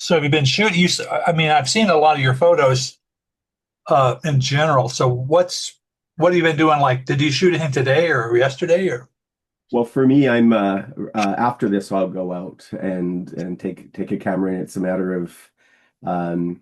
So have you been shooting? I mean, I've seen a lot of your photos in general. So what have you been doing? Like, did you shoot anything today or yesterday or? Well, for me, I'm after this, I'll go out and take a camera, and it's a matter of um,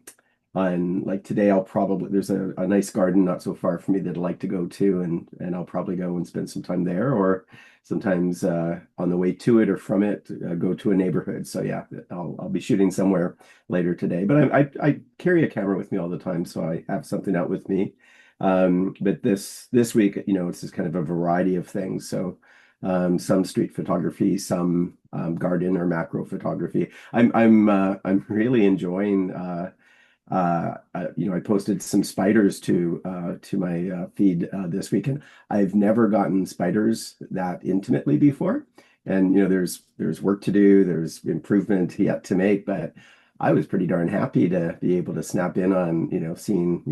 on like today, I'll probably there's a nice garden not so far from me that I'd like to go to, and I'll probably go and spend some time there, or sometimes on the way to it or from it, go to a neighborhood. So yeah, I'll be shooting somewhere later today. But I carry a camera with me all the time, so I have something out with me. But this week, it's just kind of a variety of things. So some street photography, some garden or macro photography. I'm really enjoying. I posted some spiders to my feed this weekend. I've never gotten spiders that intimately before, and there's work to do, there's improvement yet to make, but I was pretty darn happy to be able to snap in on seeing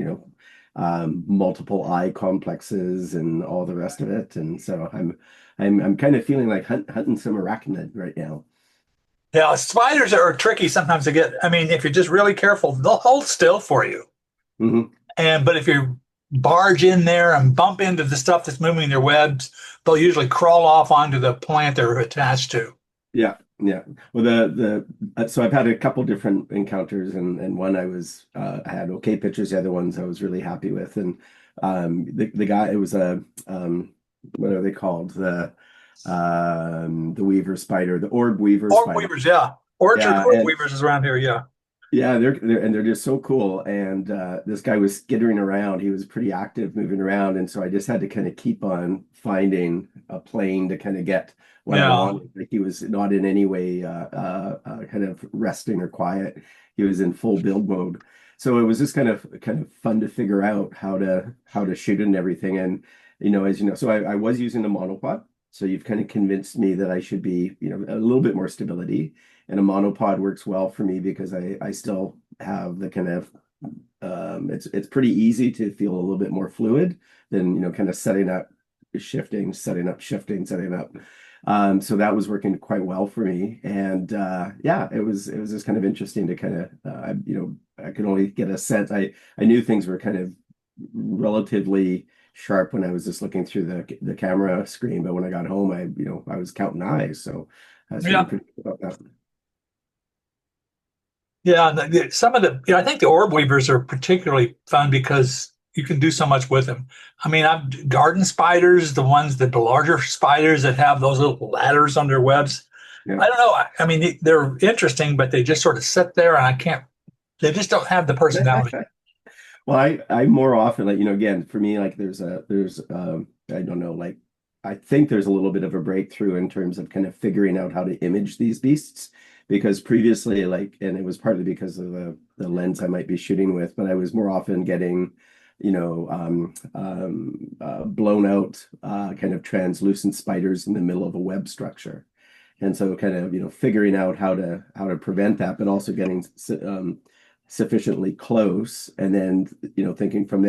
multiple eye complexes and all the rest of it, and so I'm kind of feeling like hunting some arachnid right now. Yeah, spiders are tricky sometimes to get. I mean, if you're just really careful, they'll hold still for you. Hmm. But if you barge in there and bump into the stuff that's moving their webs, they'll usually crawl off onto the plant they're attached to. Yeah, yeah. Well, so I've had a couple different encounters, and one I had okay pictures. The other ones I was really happy with, and the guy, it was a what are they called, the weaver spider, the orb weaver Orb spider. weavers, yeah. Orchard Yeah, orb and weavers is around here, yeah. yeah, they're just so cool. And this guy was skittering around. He was pretty active moving around. And so I just had to kind of keep on finding a plane to kind of get what I Yeah. wanted. Like he was not in any way kind of resting or quiet. He was in full build mode. So it was just kind of fun to figure out how to shoot and everything. And as you know, so I was using a monopod. So you've kind of convinced me that I should be, a little bit more stability, and a monopod works well for me because I still have the kind of it's pretty easy to feel a little bit more fluid than kind of setting up, shifting, setting up, shifting, setting up. So that was working quite well for me, and yeah, it was just kind of interesting to kind of I could only get a sense. I knew things were kind of relatively sharp when I was just looking through the camera screen, but when I got home, I was counting eyes, so I was feeling Yeah. pretty good about that. Yeah. And some of I think the orb weavers are particularly fun because you can do so much with them. I mean, I've garden spiders, the larger spiders that have those little ladders on their webs. Yeah. I don't know. I mean, they're interesting, but they just sort of sit there and they just don't have the personality. Well, I more often, like, again, for me, like there's I don't know, like I think there's a little bit of a breakthrough in terms of kind of figuring out how to image these beasts, because previously, like, and it was partly because of the lens I might be shooting with, but I was more often getting blown out kind of translucent spiders in the middle of a web structure. And so kind of figuring out how to prevent that, but also getting sufficiently close, and then thinking from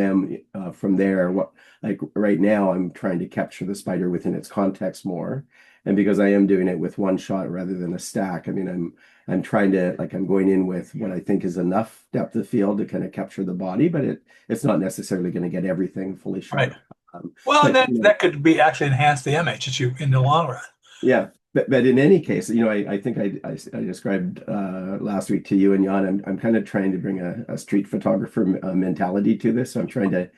there, what, like right now I'm trying to capture the spider within its context more, and because I am doing it with one shot rather than a stack, I mean I'm trying to, like, I'm going in with what I think is enough depth of field to kind of capture the body, but it's not necessarily going to get everything fully Right. sharp. um, Well, and but that could be actually enhance the image that you in the long run. Yeah, but in any case, I think I described last week to you and Jan. I'm kind of trying to bring a street photographer mentality to this. So I'm trying to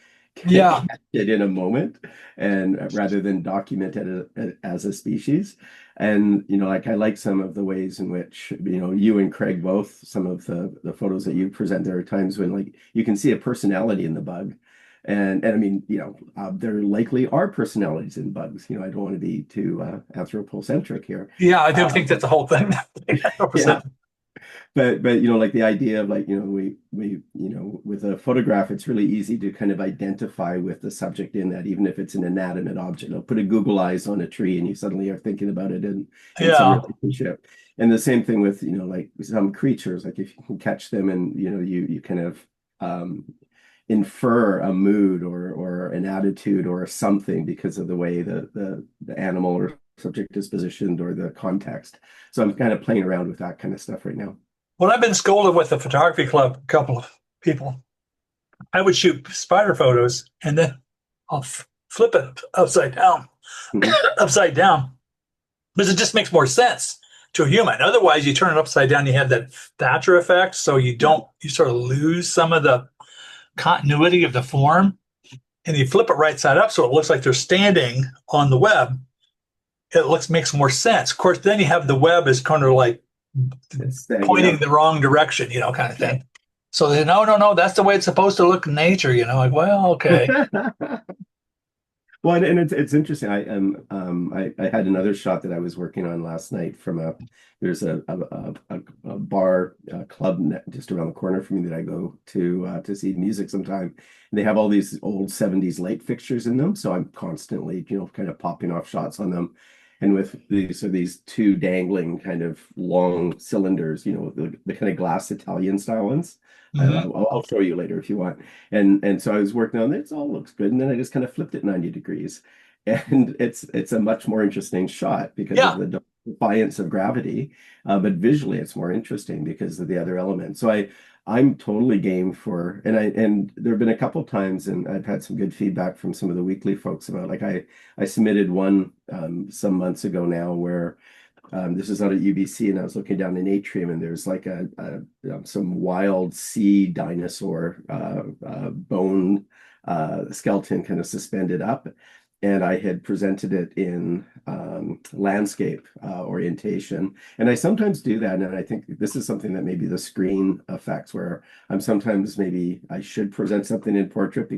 Yeah. catch it in a moment, and rather than document it as a species. And like I like some of the ways in which you and Craig both, some of the photos that you present. There are times when, like, you can see a personality in the bug. And I mean, there likely are personalities in bugs. I don't want to be too anthropocentric here. Yeah, I do Uh, think that's the whole thing. yeah, 100%. but like the idea of, like, we with a photograph, it's really easy to kind of identify with the subject in that, even if it's an inanimate object. Put a Google eyes on a tree, and you suddenly are thinking about it in some Yeah. relationship. And the same thing with like some creatures, like if you can catch them, and you kind of um, infer a mood or an attitude or something because of the way the animal or subject is positioned or the context. So I'm kind of playing around with that kind of stuff right now. When I've been scolded with the photography club, a couple of people, I would shoot spider photos and then I'll flip it Mhm. upside down, because it just makes more sense to a human. Otherwise, you turn it upside down, you have that Thatcher effect, so Yeah. you sort of lose some of the continuity of the form, and you flip it right side up, so it looks like they're standing on the web. It looks makes more sense. Of course, then you have the web is kind of like It's hanging pointing up. the wrong direction, kind of thing. So they no, no, no, that's the way it's supposed to look in nature, like, well, okay. Well, and it's interesting. I had another shot that I was working on last night from there's a bar club just around the corner from me that I go to see music sometime. And they have all these old 70s light fixtures in them, so I'm constantly, kind of popping off shots on them. And with these two dangling kind of long cylinders, the kind of glass Italian style ones. Hmm. I'll show you later if you want. And so I was working on it. It all looks good, and then I just kind of flipped it 90 degrees, and it's a much more interesting shot because of Yeah, the defiance of gravity. But visually, it's more interesting because of the other elements. So I'm totally game for, and there have been a couple times, and I've had some good feedback from some of the weekly folks about like I submitted one some months ago now where this is out at UBC, and I was looking down an atrium, and there's like some wild sea dinosaur bone skeleton kind of suspended up, and I had presented it in landscape orientation, and I sometimes do that, and I think this is something that maybe the screen affects, where I'm sometimes maybe I should present something in portrait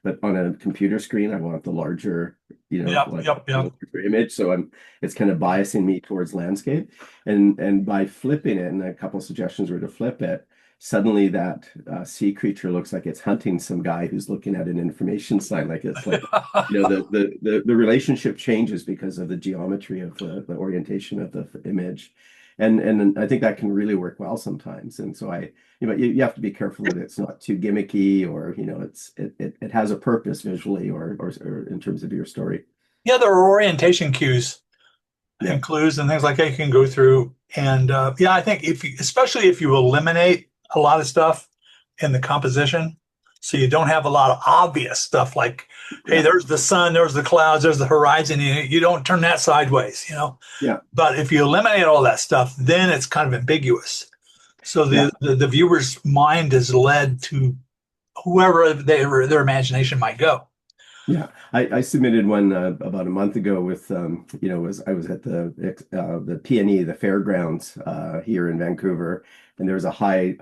but on a computer screen I want the larger, yep, like yep, yep. image, so it's kind of biasing me towards landscape. And by flipping it, and a couple suggestions were to flip it, suddenly that sea creature looks like it's hunting some guy who's looking at an information sign. Like it's like, the relationship changes because of the geometry of the orientation of the image. And I think that can really work well sometimes. And so you have to be careful that it's not too gimmicky, or it has a purpose visually, or in terms of your story. Yeah, there are orientation cues Yeah. and clues and things like that you can go through. And yeah, I think especially if you eliminate a lot of stuff in the composition, so you don't have a lot of obvious stuff like, hey, Yeah. there's the sun, there's the clouds, there's the horizon. You don't turn that sideways. Yeah. But if you eliminate all that stuff, then it's kind of ambiguous. So Yeah. the viewer's mind is led to whoever their imagination might go. Yeah, I submitted one about a month ago with I was at the PNE, the fairgrounds here in Vancouver, and there was a high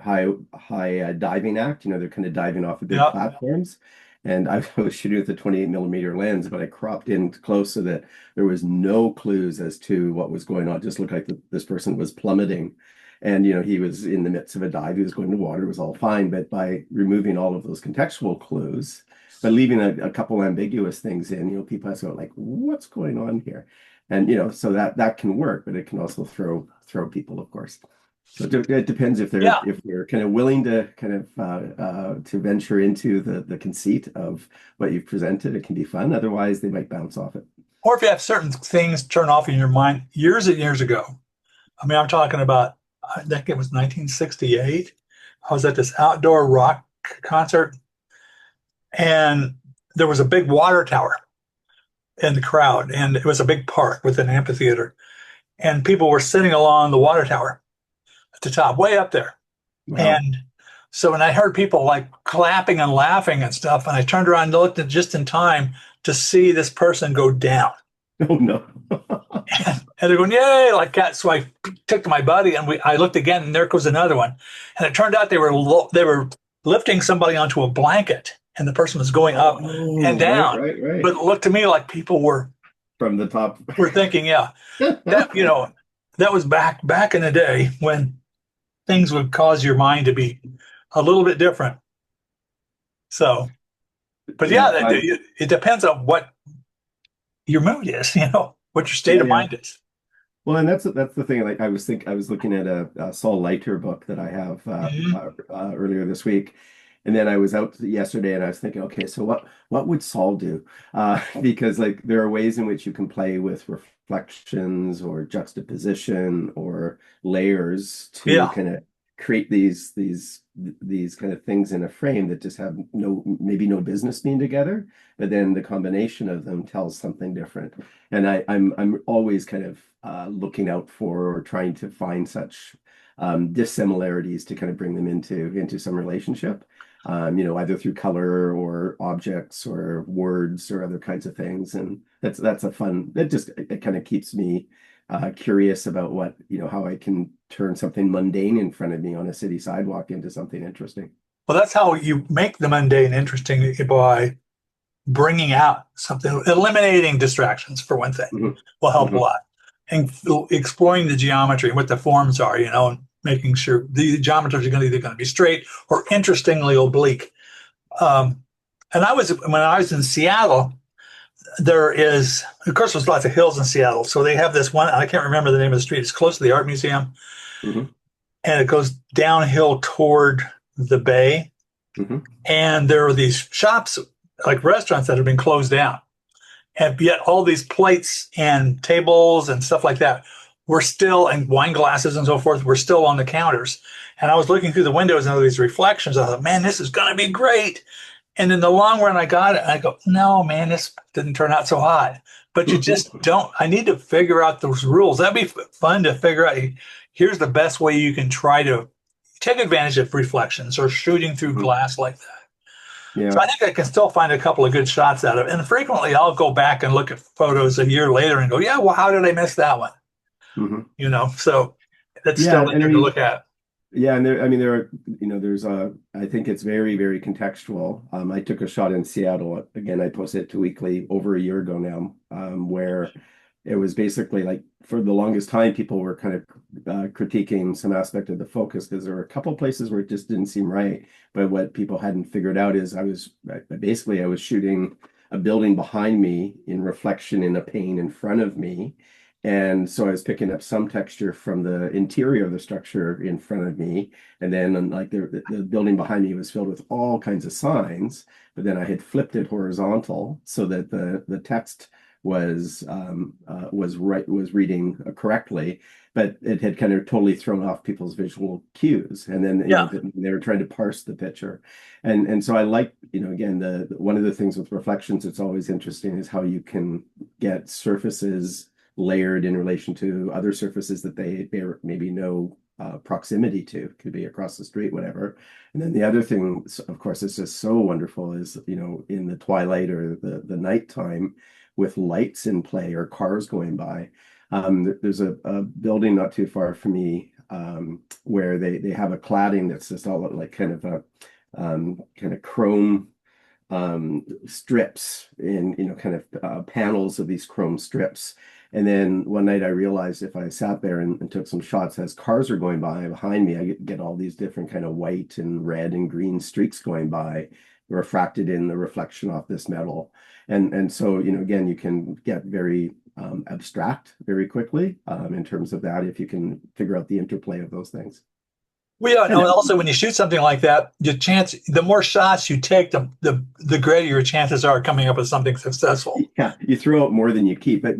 diving act. They're kind of diving off of big Yeah. platforms, and I was shooting with a 28 millimeter lens, but I cropped in close so that there was no clues as to what was going on. It just looked like this person was plummeting, and he was in the midst of a dive. He was going to water. It was all fine, but by removing all of those contextual clues, but leaving a couple ambiguous things in, people ask, like, what's going on here? And so that can work, but it can also throw people, of course. So it depends Yeah. if they're kind of willing to kind of to venture into the conceit of what you've presented. It can be fun. Otherwise, they might bounce off it. Or if you have certain things turn off in your mind years and years ago. I mean, I'm talking about, I think it was 1968. I was at this outdoor rock concert, and there was a big water tower in the crowd, and it was a big park with an amphitheater, and people were sitting along the water tower at the top, way up there. Wow. And so when I heard people like clapping and laughing and stuff, and I turned around and looked at just in time to see this person go down. Oh no. And they're going, yay, like that. So I took to my buddy and I looked again, and there goes another one. And it turned out they were lifting somebody onto a blanket, and the person was going up and Oh, right, down. right, right. But it looked to me like people From the top. were thinking, yeah, that that was back in the day when things would cause your mind to be a little bit different. So, but yeah, Yeah, it depends on what your mood is, what your state yeah, of yeah. mind is. Well, and that's the thing. Like I was looking at a Saul Leiter book that I have Mhm. earlier this week, and then I was out yesterday, and I was thinking, okay, so what would Saul do? Because like there are ways in which you can play with reflections or juxtaposition or layers to Yeah. kind of create these kind of things in a frame that just have maybe no business being together, but then the combination of them tells something different. And I'm always kind of looking out for or trying to find such dissimilarities to kind of bring them into some relationship. Either through color or objects or words or other kinds of things. And that's a fun, it kind of keeps me curious about how I can turn something mundane in front of me on a city sidewalk into something interesting. Well, that's how you make the mundane interesting, by bringing out something, eliminating distractions for one thing Hmm. will help a Hmm. lot. And exploring the geometry and what the forms are, and making sure the geometries are either going to be straight or interestingly oblique. Um, and when I was in Seattle, there is, of course, there's lots of hills in Seattle. So they have this one, I can't remember the name of the street. It's close to the art museum, Hmm. and it goes downhill toward the bay. Hmm. And there are these shops, like restaurants, that have been closed down. And yet all these plates and tables and stuff like that were still, and wine glasses and so forth, were still on the counters. And I was looking through the windows and all these reflections. I thought, man, this is going to be great. And in the long run, I got it. And I go, no, man, this didn't turn out so hot. But you just don't. I need to figure out those rules. That'd be fun to figure out. Here's the best way you can try to take advantage of reflections or shooting through glass like that. So Yeah. I think I can still find a couple of good shots out of it. And frequently I'll go back and look at photos a year later and go, yeah, well, how did I miss that one? Hmm. So that's Yeah. still in And I there to mean, look at. yeah, and there are, there's I think it's very, very contextual. I took a shot in Seattle. Again, I posted it to Weekly over a year ago now, where it was basically like for the longest time, people were kind of critiquing some aspect of the focus because there were a couple places where it just didn't seem right. But what people hadn't figured out is I was shooting a building behind me in reflection in a pane in front of me. And so I was picking up some texture from the interior of the structure in front of me. And then like the building behind me was filled with all kinds of signs, but then I had flipped it horizontal so that the text was reading correctly, but it had kind of totally thrown off people's visual cues. And then Yeah. they were trying to parse the picture. And so I like, again, the one of the things with reflections that's always interesting is how you can get surfaces layered in relation to other surfaces that they bear maybe no proximity to. Could be across the street, whatever. And then the other thing, of course, is just so wonderful is, in the twilight or the nighttime with lights in play or cars going by. There's a building not too far from me where they have a cladding that's just all like kind of a kind of chrome strips in kind of panels of these chrome strips. And then one night I realized if I sat there and took some shots as cars are going by behind me, I get all these different kind of white and red and green streaks going by, refracted in the reflection off this metal. And so, again, you can get very abstract very quickly in terms of that if you can figure out the interplay of those things. Well, yeah, And and also when you shoot something like that, the more shots you take, the greater your chances are coming up with something successful. yeah, you throw out more than you keep, but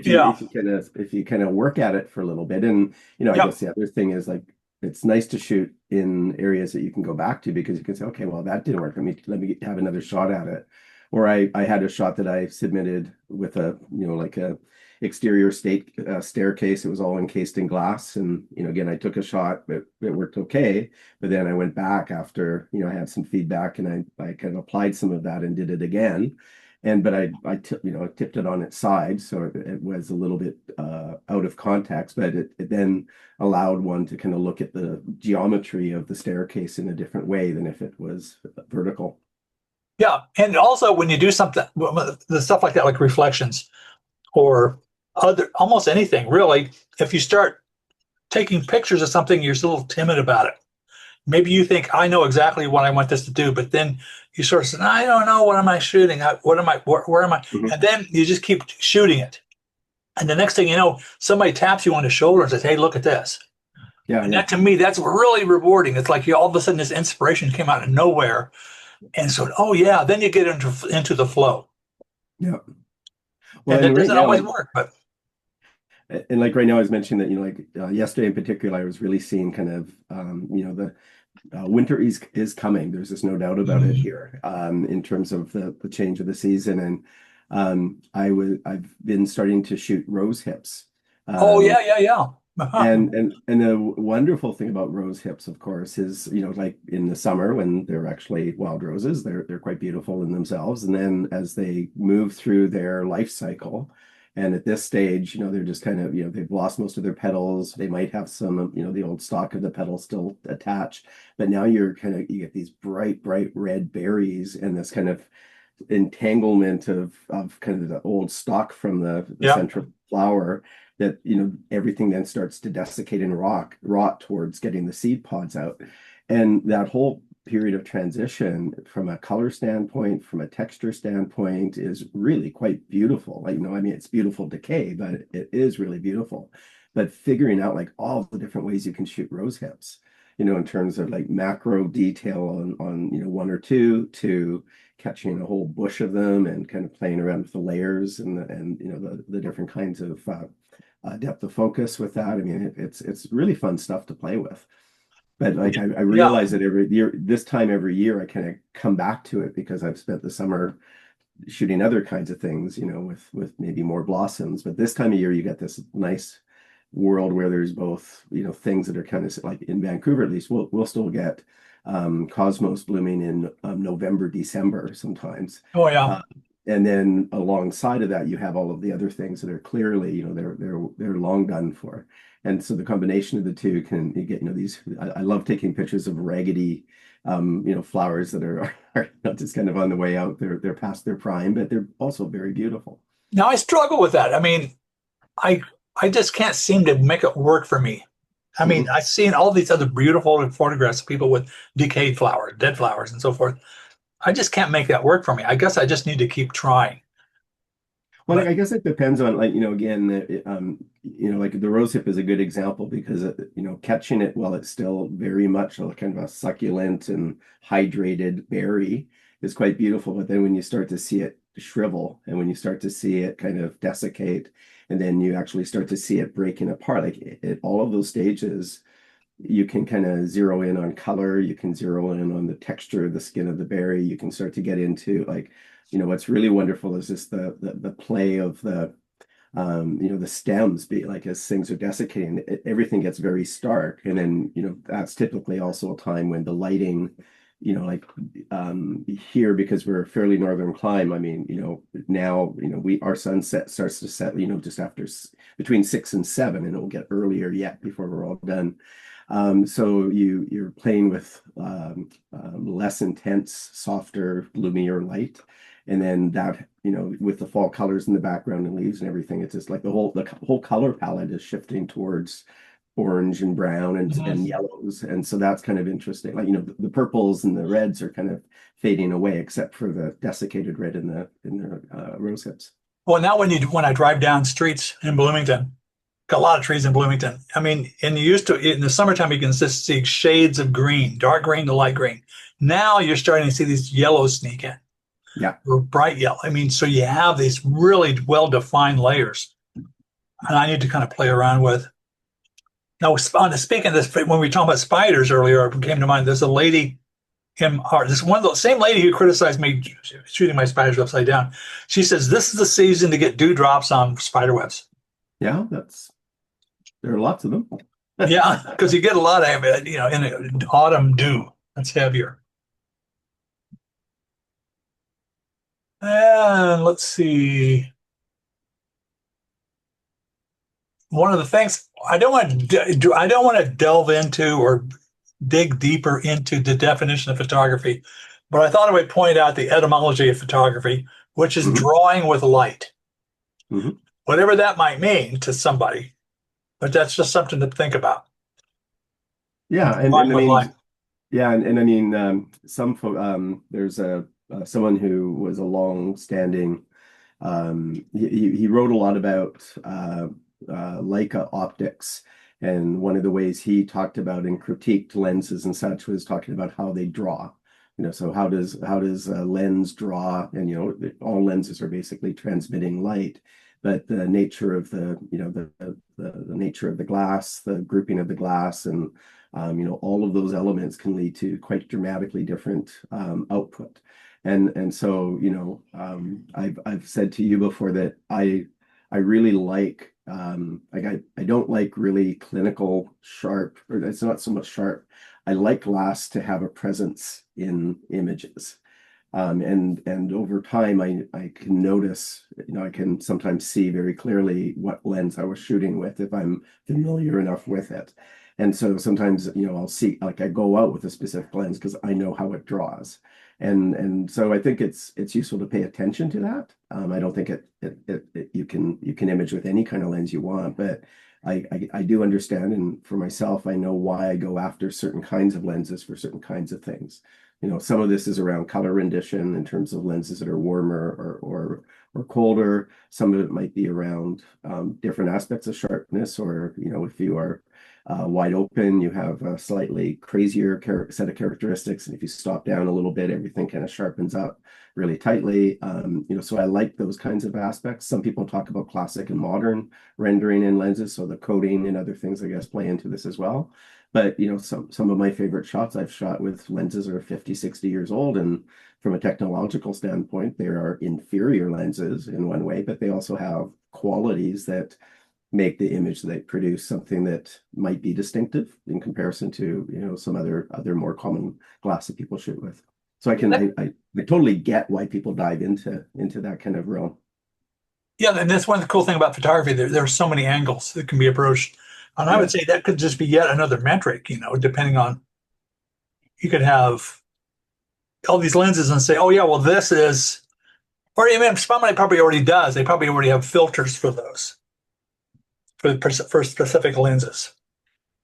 Yeah. if you kind of work at it for a little bit, and I Yep. guess the other thing is like it's nice to shoot in areas that you can go back to because you can say, okay, well that didn't work. Let me have another shot at it. Or I had a shot that I submitted with a like a exterior state staircase. It was all encased in glass, and again I took a shot, but it worked okay. But then I went back after I had some feedback, and I kind of applied some of that and did it again. And but I tipped it on its side, so it was a little bit out of context, but it then allowed one to kind of look at the geometry of the staircase in a different way than if it was vertical. Yeah. And also when you do something, the stuff like that, like reflections or almost anything really, if you start taking pictures of something, you're a little timid about it. Maybe you think, I know exactly what I want this to do, but then you sort of say, I don't know, what am I shooting? Where am I? Mhm. And then you just keep shooting it. And the next thing you know, somebody taps you on the shoulder and says, hey, look at this. Yeah, And yeah, that to me, that's really rewarding. It's like all of a sudden this inspiration came out of nowhere. And so, oh yeah, then you get into the flow. yeah. Well, And and that right doesn't now, always work, but And like right now, I was mentioning that, like yesterday in particular, I was really seeing kind of, the winter is coming. There's just no doubt about it Mhm. here, in terms of the change of the season. And I've been starting to shoot rose hips. Oh Um, yeah, yeah, yeah. Uh-huh. and the wonderful thing about rose hips, of course, is, like in the summer when they're actually wild roses, they're quite beautiful in themselves. And then as they move through their life cycle, and at this stage, they're just kind of, they've lost most of their petals. They might have some, the old stalk of the petals still attached, but now you get these bright, bright red berries and this kind of entanglement of kind of the old stalk from the Yep. central flower, that everything then starts to desiccate and rot towards getting the seed pods out. And that whole period of transition from a color standpoint, from a texture standpoint, is really quite beautiful. Like, I mean, it's beautiful decay, but it is really beautiful. But figuring out like all the different ways you can shoot rose hips, in terms of like macro detail on one or two, to catching a whole bush of them and kind of playing around with the layers and the different kinds of depth of focus with that. I mean, it's really fun stuff to play with. But like I Yeah. realize that every year, this time every year, I kind of come back to it because I've spent the summer shooting other kinds of things, with maybe more blossoms. But this time of year, you get this nice world where there's both, things that are kind of like in Vancouver, at least we'll still get cosmos blooming in November, December sometimes. Oh yeah. Uh, and then alongside of that, you have all of the other things that are clearly, they're long done for. And so the combination of the two can you get, these. I love taking pictures of raggedy, flowers that are just kind of on the way out. They're past their prime, but they're also very beautiful. Now I struggle with that. I mean, I I just can't seem to make it work for me. I mean, Mhm. I've seen all these other beautiful photographs of people with decayed flowers, dead flowers, and so forth. I just can't make that work for me. I guess I just need to keep trying. Well, But I guess it depends on, like, again, like the rosehip is a good example because, catching it while it's still very much a kind of a succulent and hydrated berry is quite beautiful. But then when you start to see it shrivel and when you start to see it kind of desiccate, and then you actually start to see it breaking apart, like all of those stages, you can kind of zero in on color, you can zero in on the texture of the skin of the berry, you can start to get into like, what's really wonderful is just the play of the stems, be like as things are desiccating, everything gets very stark. And then, that's typically also a time when the lighting, like here, because we're a fairly northern climb. I mean, now, our sunset starts to set, just after between 6 and 7, and it will get earlier yet before we're all done. So you're playing with less intense, softer, gloomier light. And then that, with the fall colors in the background and leaves and everything, it's just like the whole color palette is shifting towards orange and brown and mhm. yellows. And so that's kind of interesting. Like, the purples and the reds are kind of fading away, except for the desiccated red in the rose hips. Well, now when I drive down streets in Bloomington, got a lot of trees in Bloomington. I mean, and you used to in the summertime you can just see shades of green, dark green to light green. Now you're starting to see these yellows sneak in, Yeah. or bright yellow. I mean, so you have these really well-defined layers, and I need to kind of play around with. Now, speaking of this, when we were talking about spiders earlier, it came to mind. There's a lady in art. This one of the same lady who criticized me shooting my spiders upside down. She says this is the season to get dewdrops on spider webs. Yeah, there are lots of them. Yeah, because you get a lot of it, in autumn dew. That's heavier. And let's see. One of the things I don't want to delve into or dig deeper into the definition of photography, but I thought I would point out the etymology of photography, which is Hmm. drawing with light, Hmm. whatever that might mean to somebody. But that's just something to think about. Yeah, and Drawing I with light. mean, yeah, and I mean, there's someone who was a long-standing. He wrote a lot about Leica optics, and one of the ways he talked about and critiqued lenses and such was talking about how they draw. So how does a lens draw? And all lenses are basically transmitting light, but the nature of the nature of the glass, the grouping of the glass, and all of those elements can lead to quite dramatically different output. And so, I've said to you before that I really I don't like really clinical sharp, or it's not so much sharp. I like glass to have a presence in images. And over time, I can notice, I can sometimes see very clearly what lens I was shooting with if I'm familiar enough with it. And so sometimes, I'll see, like I go out with a specific lens because I know how it draws. And so I think it's useful to pay attention to that. I don't think you can image with any kind of lens you want, but I do understand, and for myself, I know why I go after certain kinds of lenses for certain kinds of things. Some of this is around color rendition in terms of lenses that are warmer or colder. Some of it might be around different aspects of sharpness, or if you are wide open, you have a slightly crazier set of characteristics, and if you stop down a little bit, everything kind of sharpens up really tightly. So I like those kinds of aspects. Some people talk about classic and modern rendering in lenses, so the coating and other things, I guess, play into this as well. But some of my favorite shots I've shot with lenses are 50, 60 years old, and from a technological standpoint, they are inferior lenses in one way, but they also have qualities that make the image they produce something that might be distinctive in comparison to some other more common glass that people shoot with. So I totally get why people dive into that kind of realm. Yeah, and that's one of the cool thing about photography. There are so many angles that can be approached, and I would Yeah. say that could just be yet another metric. Depending on, you could have all these lenses and say, oh yeah, well this is, or even somebody probably already does. They probably already have filters for those for specific lenses,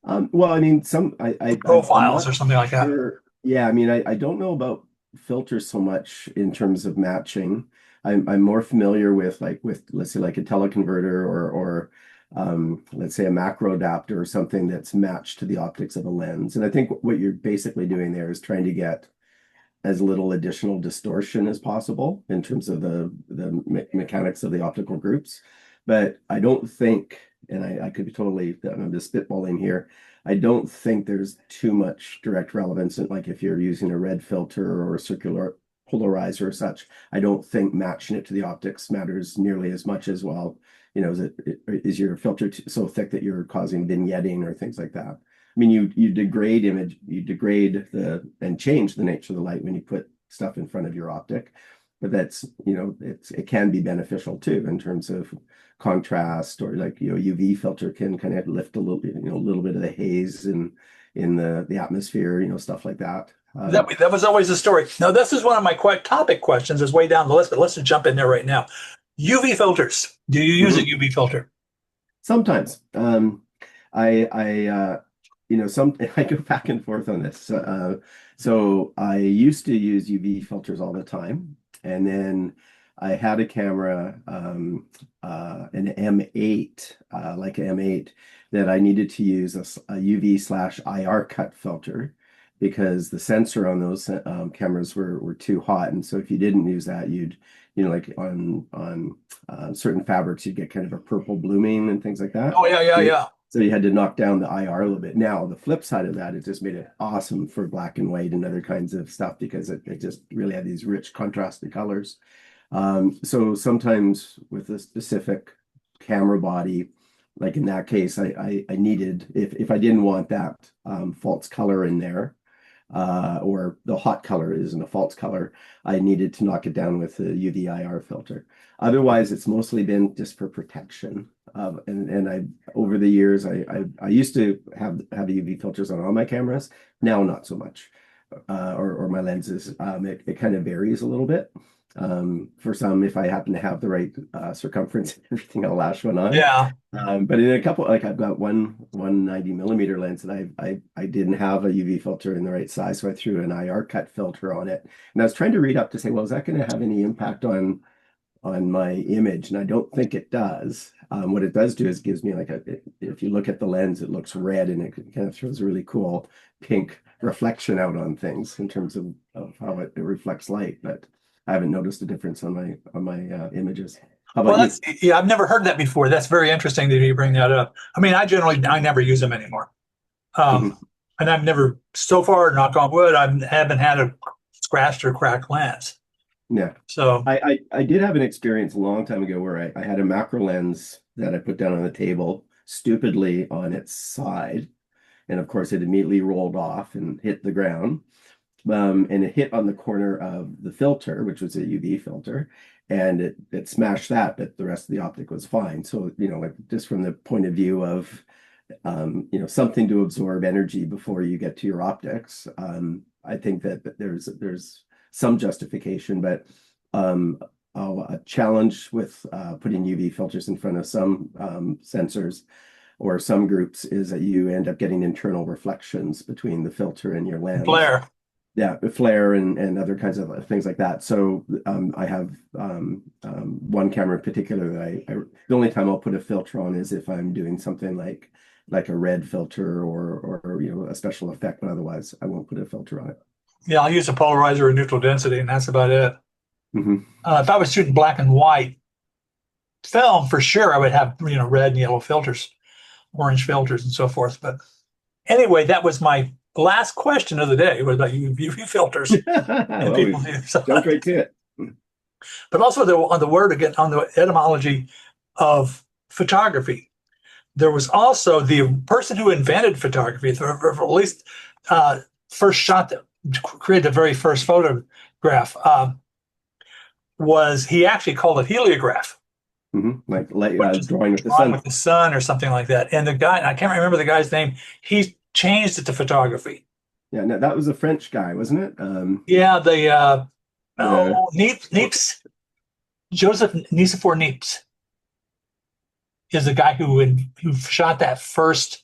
Well, I mean, I'm profiles not or something like that. sure. Yeah, I mean, I don't know about filters so much in terms of matching. I'm more familiar with let's say like a teleconverter or let's say a macro adapter or something that's matched to the optics of a lens. And I think what you're basically doing there is trying to get as little additional distortion as possible in terms of the mechanics of the optical groups. But I don't think, and I could be totally, I'm just spitballing here. I don't think there's too much direct relevance in, like, if you're using a red filter or a circular polarizer or such. I don't think matching it to the optics matters nearly as much as, well, is your filter so thick that you're causing vignetting or things like that. I mean, you degrade image, you degrade and change the nature of the light when you put stuff in front of your optic. But that's, it can be beneficial too in terms of contrast, or like, UV filter can kind of lift a little bit of the haze in the atmosphere, stuff like that. That was always the story. Now, this is one of my topic questions, is way down the list, but let's just jump in there right now. UV filters. Do you use a Mhm. UV filter? Sometimes, I some I go back and forth on this. So I used to use UV filters all the time, and then I had a camera, an M8, like an M8, that I needed to use a UV/IR cut filter because the sensor on those cameras were too hot, and so if you didn't use that, you'd like on certain fabrics, you'd get kind of a purple blooming and things like that. Oh yeah, yeah, yeah. So you had to knock down the IR a little bit. Now, the flip side of that, it just made it awesome for black and white and other kinds of stuff because it just really had these rich contrasted colors. So sometimes with a specific camera body, like in that case, I needed, if I didn't want that false color in there, or the hot color isn't a false color, I needed to knock it down with a UV/IR filter. Otherwise, it's mostly been just for protection. And I over the years, I used to have UV filters on all my cameras. Now, not so much, or my lenses. It kind of varies a little bit. For some, if I happen to have the right circumference and everything, I'll lash one on. Yeah. But in a couple, like I've got one 90 mm lens, and I didn't have a UV filter in the right size, so I threw an IR cut filter on it. And I was trying to read up to say, well, is that going to have any impact on my image? And I don't think it does. What it does do is gives me if you look at the lens, it looks red, and it kind of throws a really cool pink reflection out on things in terms of how it reflects light. But I haven't noticed a difference on my images. How Well, about you? yeah, I've never heard that before. That's very interesting that you bring that up. I mean, I never use them anymore. Um, Mhm. and I've never, so far, knock on wood, I haven't had a scratched or cracked lens. Yeah. So, I did have an experience a long time ago where I had a macro lens that I put down on the table stupidly on its side. And of course, it immediately rolled off and hit the ground. And it hit on the corner of the filter, which was a UV filter, and it smashed that, but the rest of the optic was fine. So, like just from the point of view of something to absorb energy before you get to your optics. I think that there's some justification, but um, a challenge with putting UV filters in front of some sensors or some groups is that you end up getting internal reflections between the filter and your lens. Blair. Yeah, flare and other kinds of things like that. So I have one camera in particular that the only time I'll put a filter on is if I'm doing something like a red filter or a special effect, but otherwise I won't put a filter on it. Yeah, I'll use a polarizer or neutral density, and that's about it. Hmm. If I was shooting black and white film, for sure, I would have, red and yellow filters, orange filters, and so forth. But anyway, that was my last question of the day was about UV filters and Well, people we use. jumped right to it. But also on the word again, on the etymology of photography. There was also the person who invented photography, or at least uh, first shot that created the very first photograph, was he actually called it heliograph, Like which is drawing with the drawing sun. with the sun or something like that. And the guy, I can't remember the guy's name, he changed it to photography. Yeah, no, that was a French guy, wasn't it? Yeah, The Niepce, Joseph Nicephore Niepce is the guy who shot that first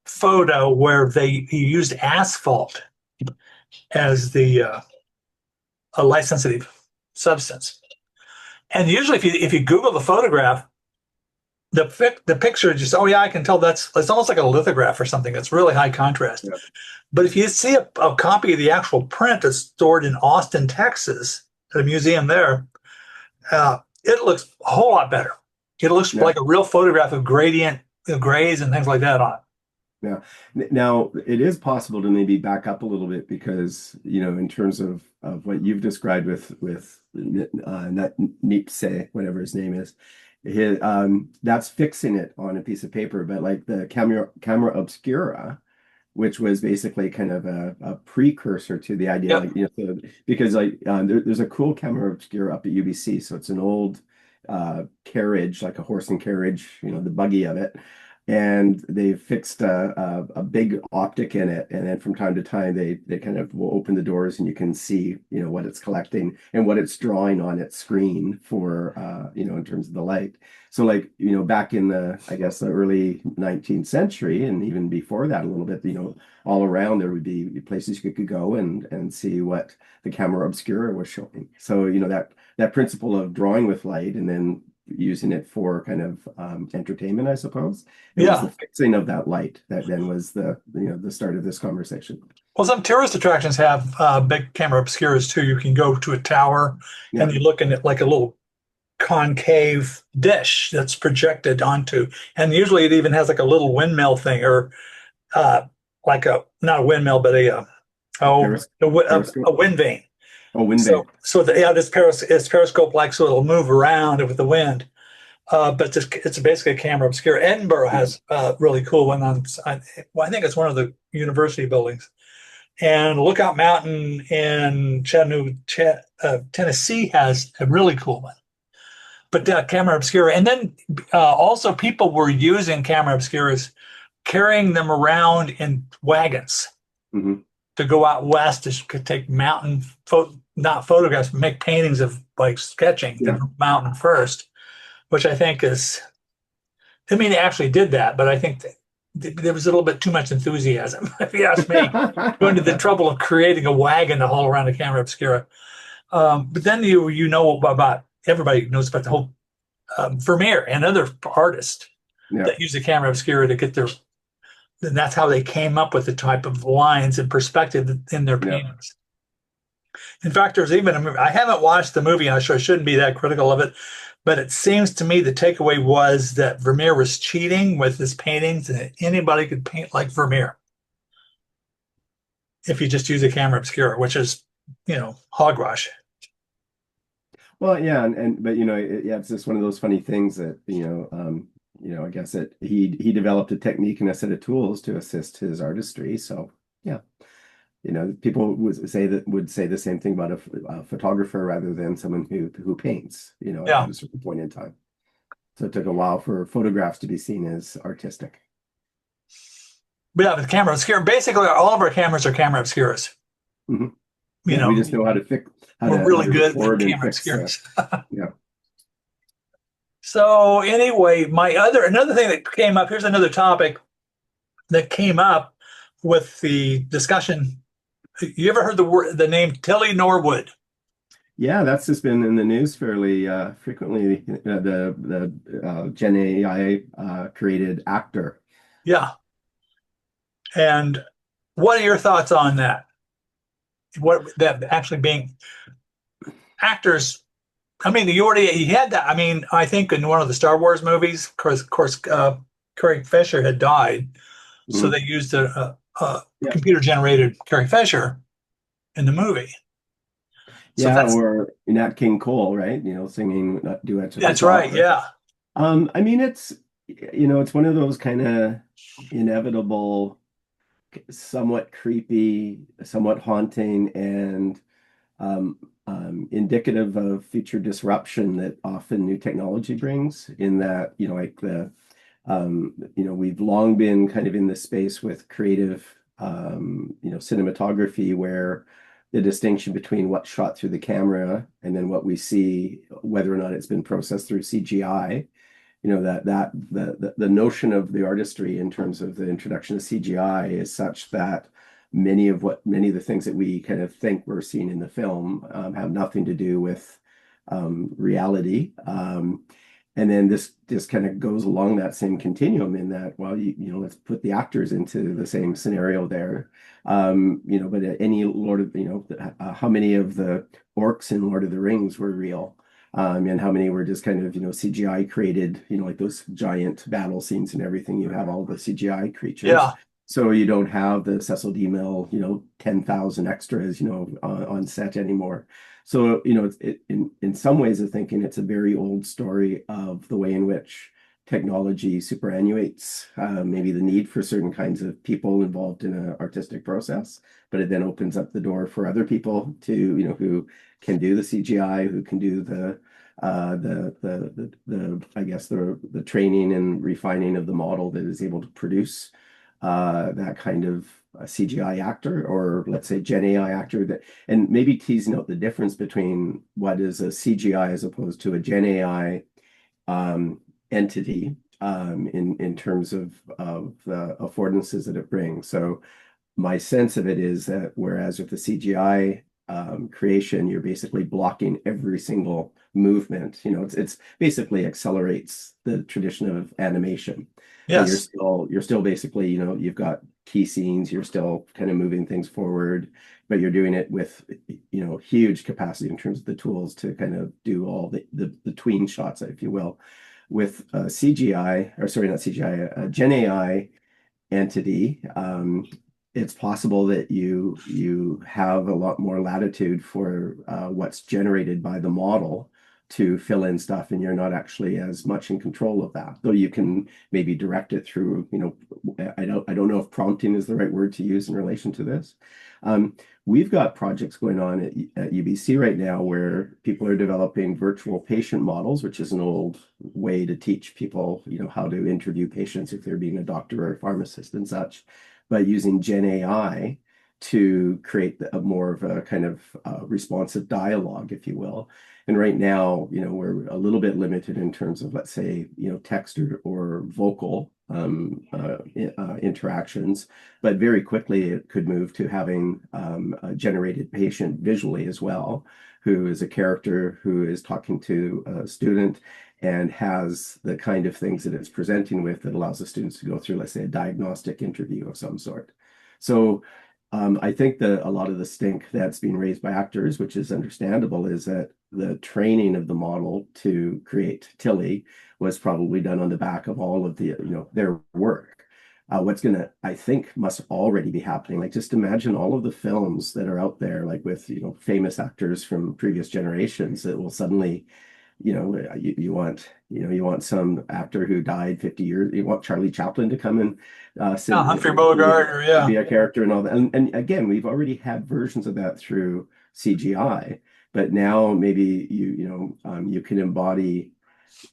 photo where he used asphalt as the a light sensitive substance. And usually, if you Google the photograph, the picture just, oh yeah, I can tell it's almost like a lithograph or something. It's really high contrast. yeah, But if you see a copy of the actual print that's stored in Austin, Texas, at a museum there, it looks a whole lot better. It looks yeah. like a real photograph of gradient, grays and things like that on it. Yeah. Now, it is possible to maybe back up a little bit because, in terms of what you've described with Nipsey, whatever his name is, that's fixing it on a piece of paper. But like the camera obscura, which was basically kind of a precursor to the idea, Yep. like, because like there's a cool camera obscura up at UBC. So it's an old carriage, like a horse and carriage, the buggy of it, and they fixed a big optic in it, and then from time to time they kind of will open the doors and you can see what it's collecting and what it's drawing on its screen for in terms of the light. So like back in the, I guess, the early 19th century and even before that a little bit, all around there would be places you could go and see what the camera obscura was showing. So that principle of drawing with light and then using it for kind of entertainment, I suppose. It was Yeah. the fixing of that light that then was the start of this conversation. Well, some tourist attractions have big camera obscuras too. You can go to a tower and Yeah. you look in it like a little concave dish that's projected onto, and usually it even has like a little windmill thing, or uh, like a not a windmill, but Peris a periscope. wind vane. Oh, wind So vane. yeah, it's periscope like, so it'll move around with the wind. But it's basically a camera obscura. Edinburgh Yeah. has a really cool one well, I think it's one of the university buildings. And Lookout Mountain in Chattanooga, Tennessee has a really cool one. But camera obscura, and then also people were using camera obscuras, carrying them around in wagons Hmm. to go out west to take not photographs, but make paintings of, like, sketching Yeah. the mountain first, which I think is, I mean, they actually did that, but I think there was a little bit too much enthusiasm, if you ask me, going to the trouble of creating a wagon to haul around a camera obscura. But then about, everybody knows about the whole Vermeer and other artists Yeah. that use the camera obscura to get and that's how they came up with the type of lines and perspective in their Yeah. paintings. In fact, there's even a movie. I haven't watched the movie, and I sure shouldn't be that critical of it. But it seems to me the takeaway was that Vermeer was cheating with his paintings, and that anybody could paint like Vermeer if you just use a camera obscura, which is, hogwash. Well, yeah, and but yeah, it's just one of those funny things that I guess that he developed a technique and a set of tools to assist his artistry. So yeah, people would say the same thing about a photographer rather than someone who paints, Yeah. at a certain point in time. So it took a while for photographs to be seen as artistic. But yeah, with camera obscura, basically all of our cameras are camera obscuras. Hmm. You Yeah, we know, just know how to fix we're really how to good with record and camera fix. obscuras. Yeah. So anyway, another thing that came up, here's another topic that came up with the discussion. You ever heard the name Tilly Norwood? Yeah, that's just been in the news fairly frequently. The Gen AI created actor. Yeah. And what are your thoughts on that? What that actually being actors? I mean, he had that. I mean, I think in one of the Star Wars movies, of course, Carrie Fisher had died, so Mhm. they used a Yeah, computer generated Carrie Fisher in the movie. So yeah, that's or Nat King Cole, right? Singing duets with the that's right. daughter. Yeah. I mean, it's one of those kind of inevitable, somewhat creepy, somewhat haunting, and indicative of future disruption that often new technology brings. In that, like we've long been kind of in this space with creative, cinematography, where the distinction between what's shot through the camera and then what we see, whether or not it's been processed through CGI, that the notion of the artistry in terms of the introduction of CGI is such that many of the things that we kind of think we're seeing in the film have nothing to do with reality. And then this just kind of goes along that same continuum in that, well, let's put the actors into the same scenario there. But any Lord of, how many of the orcs in Lord of the Rings were real? And how many were just kind of, CGI created, like those giant battle scenes and everything. You have all the CGI creatures. Yeah. So you don't have the Cecil D. Mill, 10,000 extras, on set anymore. So, in some ways of thinking, it's a very old story of the way in which technology superannuates maybe the need for certain kinds of people involved in an artistic process, but it then opens up the door for other people to, who can do the CGI, who can do I guess the training and refining of the model that is able to produce that kind of CGI actor, or let's say Gen AI actor, that, and maybe teasing out the difference between what is a CGI as opposed to a Gen AI entity in terms of the affordances that it brings. So my sense of it is that whereas with the CGI creation, you're basically blocking every single movement. It's basically accelerates the tradition of animation, but you're Yes. still basically, you've got key scenes, you're still kind of moving things forward, but you're doing it with, huge capacity in terms of the tools to kind of do all the tween shots, if you will. With CGI, or sorry, not CGI, Gen AI entity, it's possible that you have a lot more latitude for what's generated by the model to fill in stuff, and you're not actually as much in control of that. Though you can maybe direct it through, I don't know if prompting is the right word to use in relation to this. We've got projects going on at UBC right now where people are developing virtual patient models, which is an old way to teach people, how to interview patients if they're being a doctor or a pharmacist and such, but using Gen AI to create a more of a kind of responsive dialogue, if you will. And right now, we're a little bit limited in terms of, let's say, text or vocal interactions, but very quickly it could move to having a generated patient visually as well, who is a character who is talking to a student and has the kind of things that it's presenting with that allows the students to go through, let's say, a diagnostic interview of some sort. So I think that a lot of the stink that's being raised by actors, which is understandable, is that the training of the model to create Tilly was probably done on the back of all of the, their work. What's gonna, I think, must already be happening. Like, just imagine all of the films that are out there, like with, famous actors from previous generations that will suddenly, you want some actor who died 50 years, you want Charlie Chaplin to come and Yeah, Humphrey Bogart, or yeah. be a character and all that. And again, we've already had versions of that through CGI, but now maybe you can embody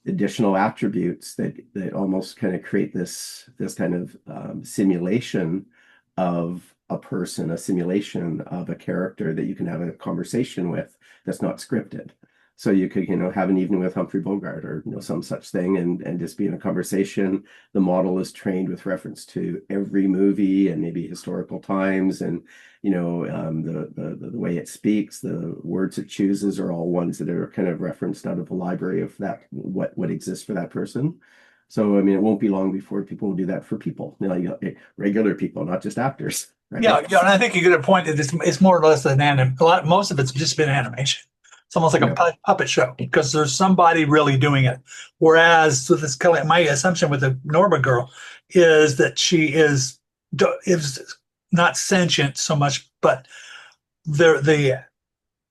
additional attributes that almost kind of create this kind of simulation of a person, a simulation of a character that you can have a conversation with that's not scripted. So you could, have an evening with Humphrey Bogart or, some such thing and just be in a conversation. The model is trained with reference to every movie and maybe historical times and, the way it speaks, the words it chooses are all ones that are kind of referenced out of the library of that, what exists for that person. So, I mean, it won't be long before people will do that for people, regular people, not just actors, Yeah, right? yeah, and I think you get a point that it's more or less an anim. Most of it's just been animation. It's almost like a Yeah. puppet show because there's somebody really doing it. Whereas with this Kelly, my assumption with the Norma girl is that she is not sentient so much, but the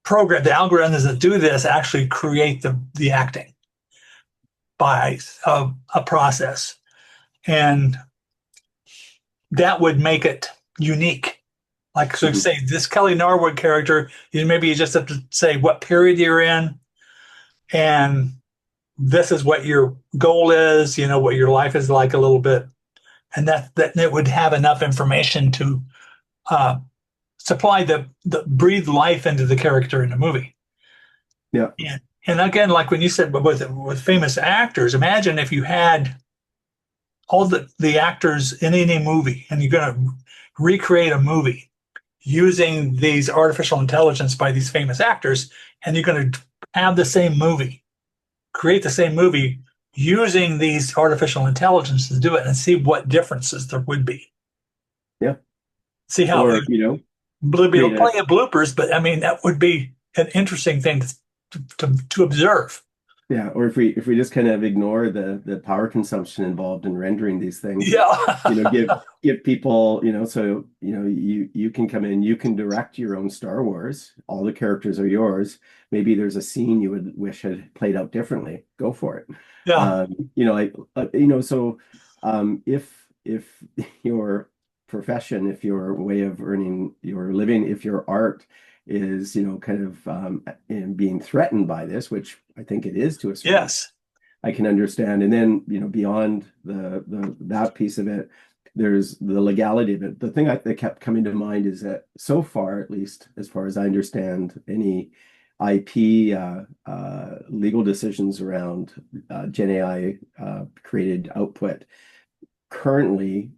program, the algorithms that do this actually create the acting by a process, and that would make it unique. Like, so if you Mhm. say this Kelly Norwood character, maybe you just have to say what period you're in, and this is what your goal is, what your life is like a little bit, and that it would have enough information to uh, supply the breathe life into the character in the movie. Yeah. And again, like when you said with famous actors, imagine if you had all the actors in any movie, and you're going to recreate a movie using these artificial intelligence by these famous actors, and you're going to have the same movie, create the same movie using these artificial intelligence to do it, and see what differences there would be. Yeah. See how Or, it'll create a play a bloopers, but I mean that would be an interesting thing to observe. Yeah, or if we just kind of ignore the power consumption involved in rendering these things, Yeah, give people, so you can come in, you can direct your own Star Wars. All the characters are yours. Maybe there's a scene you would wish had played out differently. Go for it. yeah, Like so if your profession, if your way of earning your living, if your art is, kind of in being threatened by this, which I think it is to a certain, yes, I can understand. And then, beyond the that piece of it, there's the legality of it. The thing that kept coming to mind is that so far, at least as far as I understand, any IP legal decisions around Gen AI created output currently,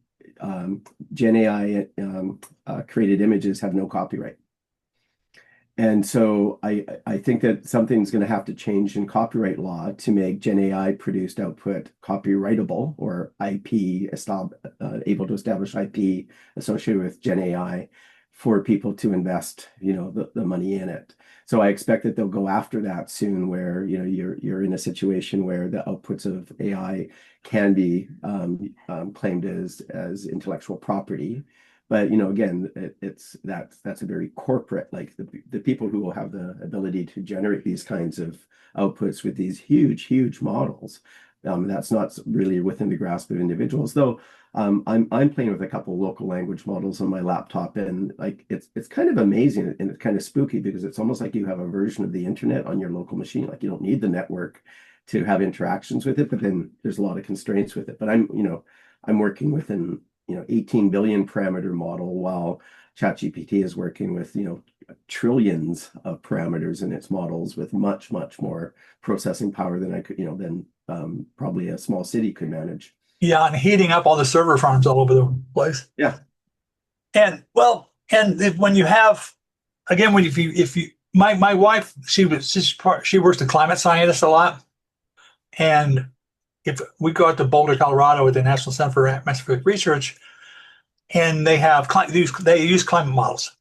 Gen AI created images have no copyright. And so I think that something's going to have to change in copyright law to make Gen AI produced output copyrightable or able to establish IP associated with Gen AI for people to invest, the money in it. So I expect that they'll go after that soon, where you're in a situation where the outputs of AI can be claimed as intellectual property. But again, that's a very corporate, like the people who will have the ability to generate these kinds of outputs with these huge models. That's not really within the grasp of individuals, though. I'm playing with a couple of local language models on my laptop, and like it's kind of amazing and it's kind of spooky because it's almost like you have a version of the internet on your local machine. Like, you don't need the network to have interactions with it, but then there's a lot of constraints with it. But I'm working with an 18 billion parameter model, while ChatGPT is working with, trillions of parameters in its models with much more processing power than I could, than probably a small city could manage. yeah, and heating up all the server farms all over the place. Yeah. And well, and when you have, again, when if you my wife, she works the climate scientist a lot, and if we go out to Boulder, Colorado, with the National Center for Atmospheric Research, and they use climate models.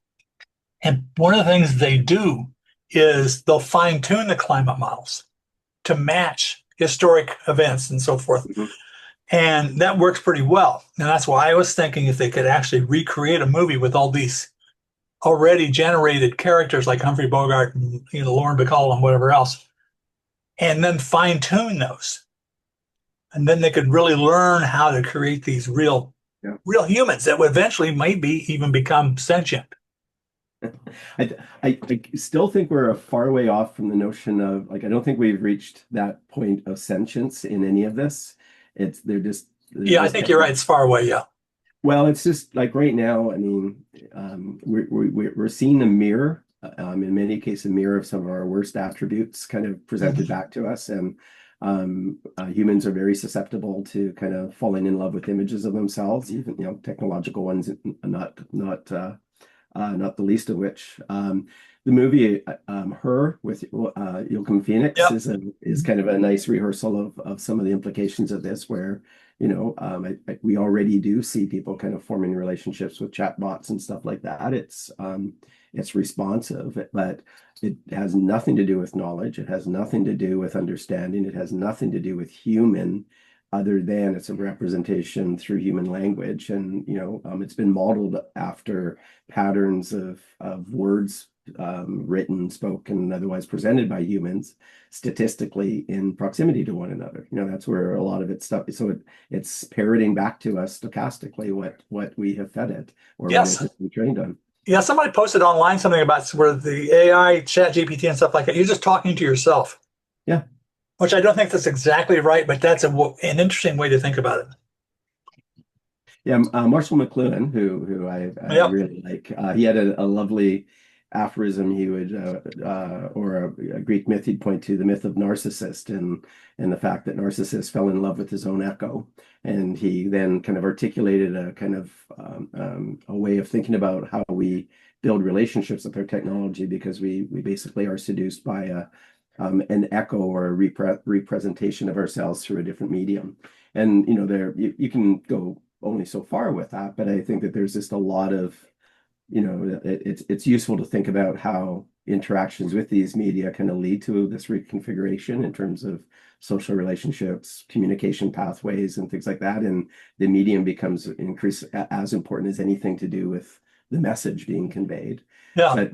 And one of the things they do is they'll fine tune the climate models to match historic events and so forth. Mhm. And that works pretty well. And that's why I was thinking if they could actually recreate a movie with all these already generated characters like Humphrey Bogart and Lauren Bacall and whatever else, and then fine tune those. And then they could really learn how to create these Yeah. real humans that would eventually maybe even become sentient. I still think we're a far way off from the notion of like I don't think we've reached that point of sentience in any of this. It's they're Yeah, I just think you're right. It's far away. Yeah. well, it's just like right now. I mean, we're seeing a mirror, in many cases, a mirror of some of our worst attributes kind of presented Mhm. back to us, and humans are very susceptible to kind of falling in love with images of themselves, even technological ones, not the least of which. The movie Her with Joaquin Phoenix Yep. is kind of a nice rehearsal of some of the implications of this, where we already do see people kind of forming relationships with chatbots and stuff like that. It's responsive, but it has nothing to do with knowledge. It has nothing to do with understanding. It has nothing to do with human other than it's a representation through human language. And, it's been modeled after patterns of words written, spoken, otherwise presented by humans statistically in proximity to one another. That's where a lot of it stuff. So it's parroting back to us stochastically what we have fed it or what it Yes. has been trained on. Yeah. Somebody posted online something about where the AI, Chat GPT, and stuff like that. You're just talking to yourself, Yeah. which I don't think that's exactly right, but that's an interesting way to think about it. Yeah, Marshall McLuhan, who I Yep. really like, he had a lovely aphorism he would, or a Greek myth he'd point to, the myth of Narcissus, and the fact that Narcissus fell in love with his own echo, and he then kind of articulated a kind of a way of thinking about how we build relationships with our technology, because we basically are seduced by an echo or a representation of ourselves through a different medium. And you can go only so far with that, but I think that there's just a lot of, it's useful to think about how interactions with these media kind of lead to this reconfiguration in terms of social relationships, communication pathways, and things like that. And the medium becomes as important as anything to do with the message being conveyed. Yeah. But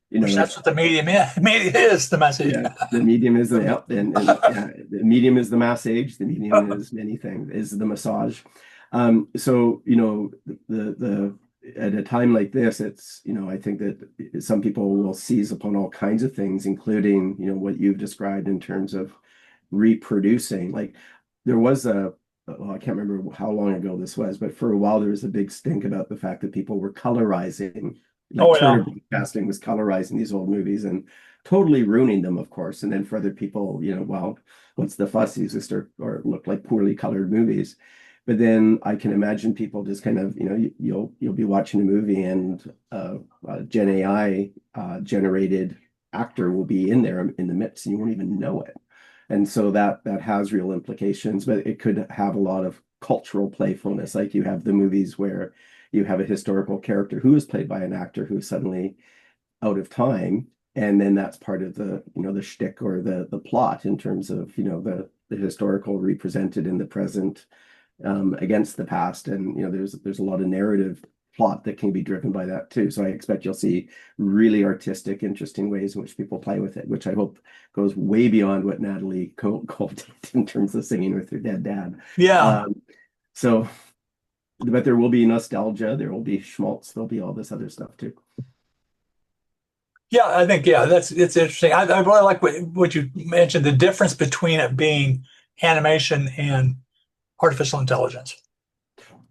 Which like that's what the medium is. Media is the message. yeah, the medium is the yep, and yeah, the medium is the massage. The medium is many things. Is the massage. So the at a time like this, it's I think that some people will seize upon all kinds of things, including what you've described in terms of reproducing. Like there was well, I can't remember how long ago this was, but for a while there was a big stink about the fact that people were colorizing, like Oh yeah. Turner Broadcasting was colorizing these old movies and totally ruining them, of course. And then for other people, well, what's the fuss? These just or look like poorly colored movies. But then I can imagine people just kind of, you'll be watching a movie and Gen AI generated actor will be in there in the midst, and you won't even know it. And so that has real implications, but it could have a lot of cultural playfulness. Like you have the movies where you have a historical character who is played by an actor who is suddenly out of time, and then that's part of the shtick or the plot in terms of the historical represented in the present against the past. And there's a lot of narrative plot that can be driven by that too. So I expect you'll see really artistic, interesting ways in which people play with it, which I hope goes way beyond what Natalie Cole did in terms of singing with her dead dad. Yeah. So, but there will be nostalgia, there will be schmaltz, there'll be all this other stuff too. Yeah, I think that's it's interesting. I really like what you mentioned, the difference between it being animation and artificial intelligence.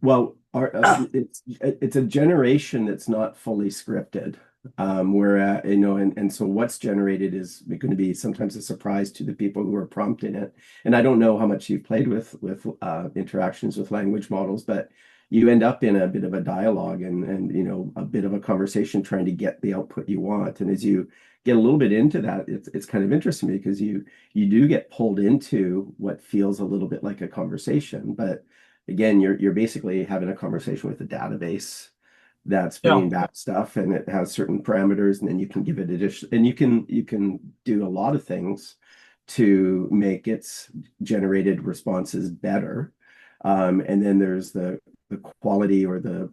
Well, it's a generation that's not fully scripted. Where and so what's generated is going to be sometimes a surprise to the people who are prompting it. And I don't know how much you've played with interactions with language models, but you end up in a bit of a dialogue and a bit of a conversation trying to get the output you want. And as you get a little bit into that, it's kind of interesting because you do get pulled into what feels a little bit like a conversation, but again, you're basically having a conversation with a database that's Yeah. bringing back stuff, and it has certain parameters, and then you can give it addition, and you can do a lot of things to make its generated responses better. And then there's the quality, or the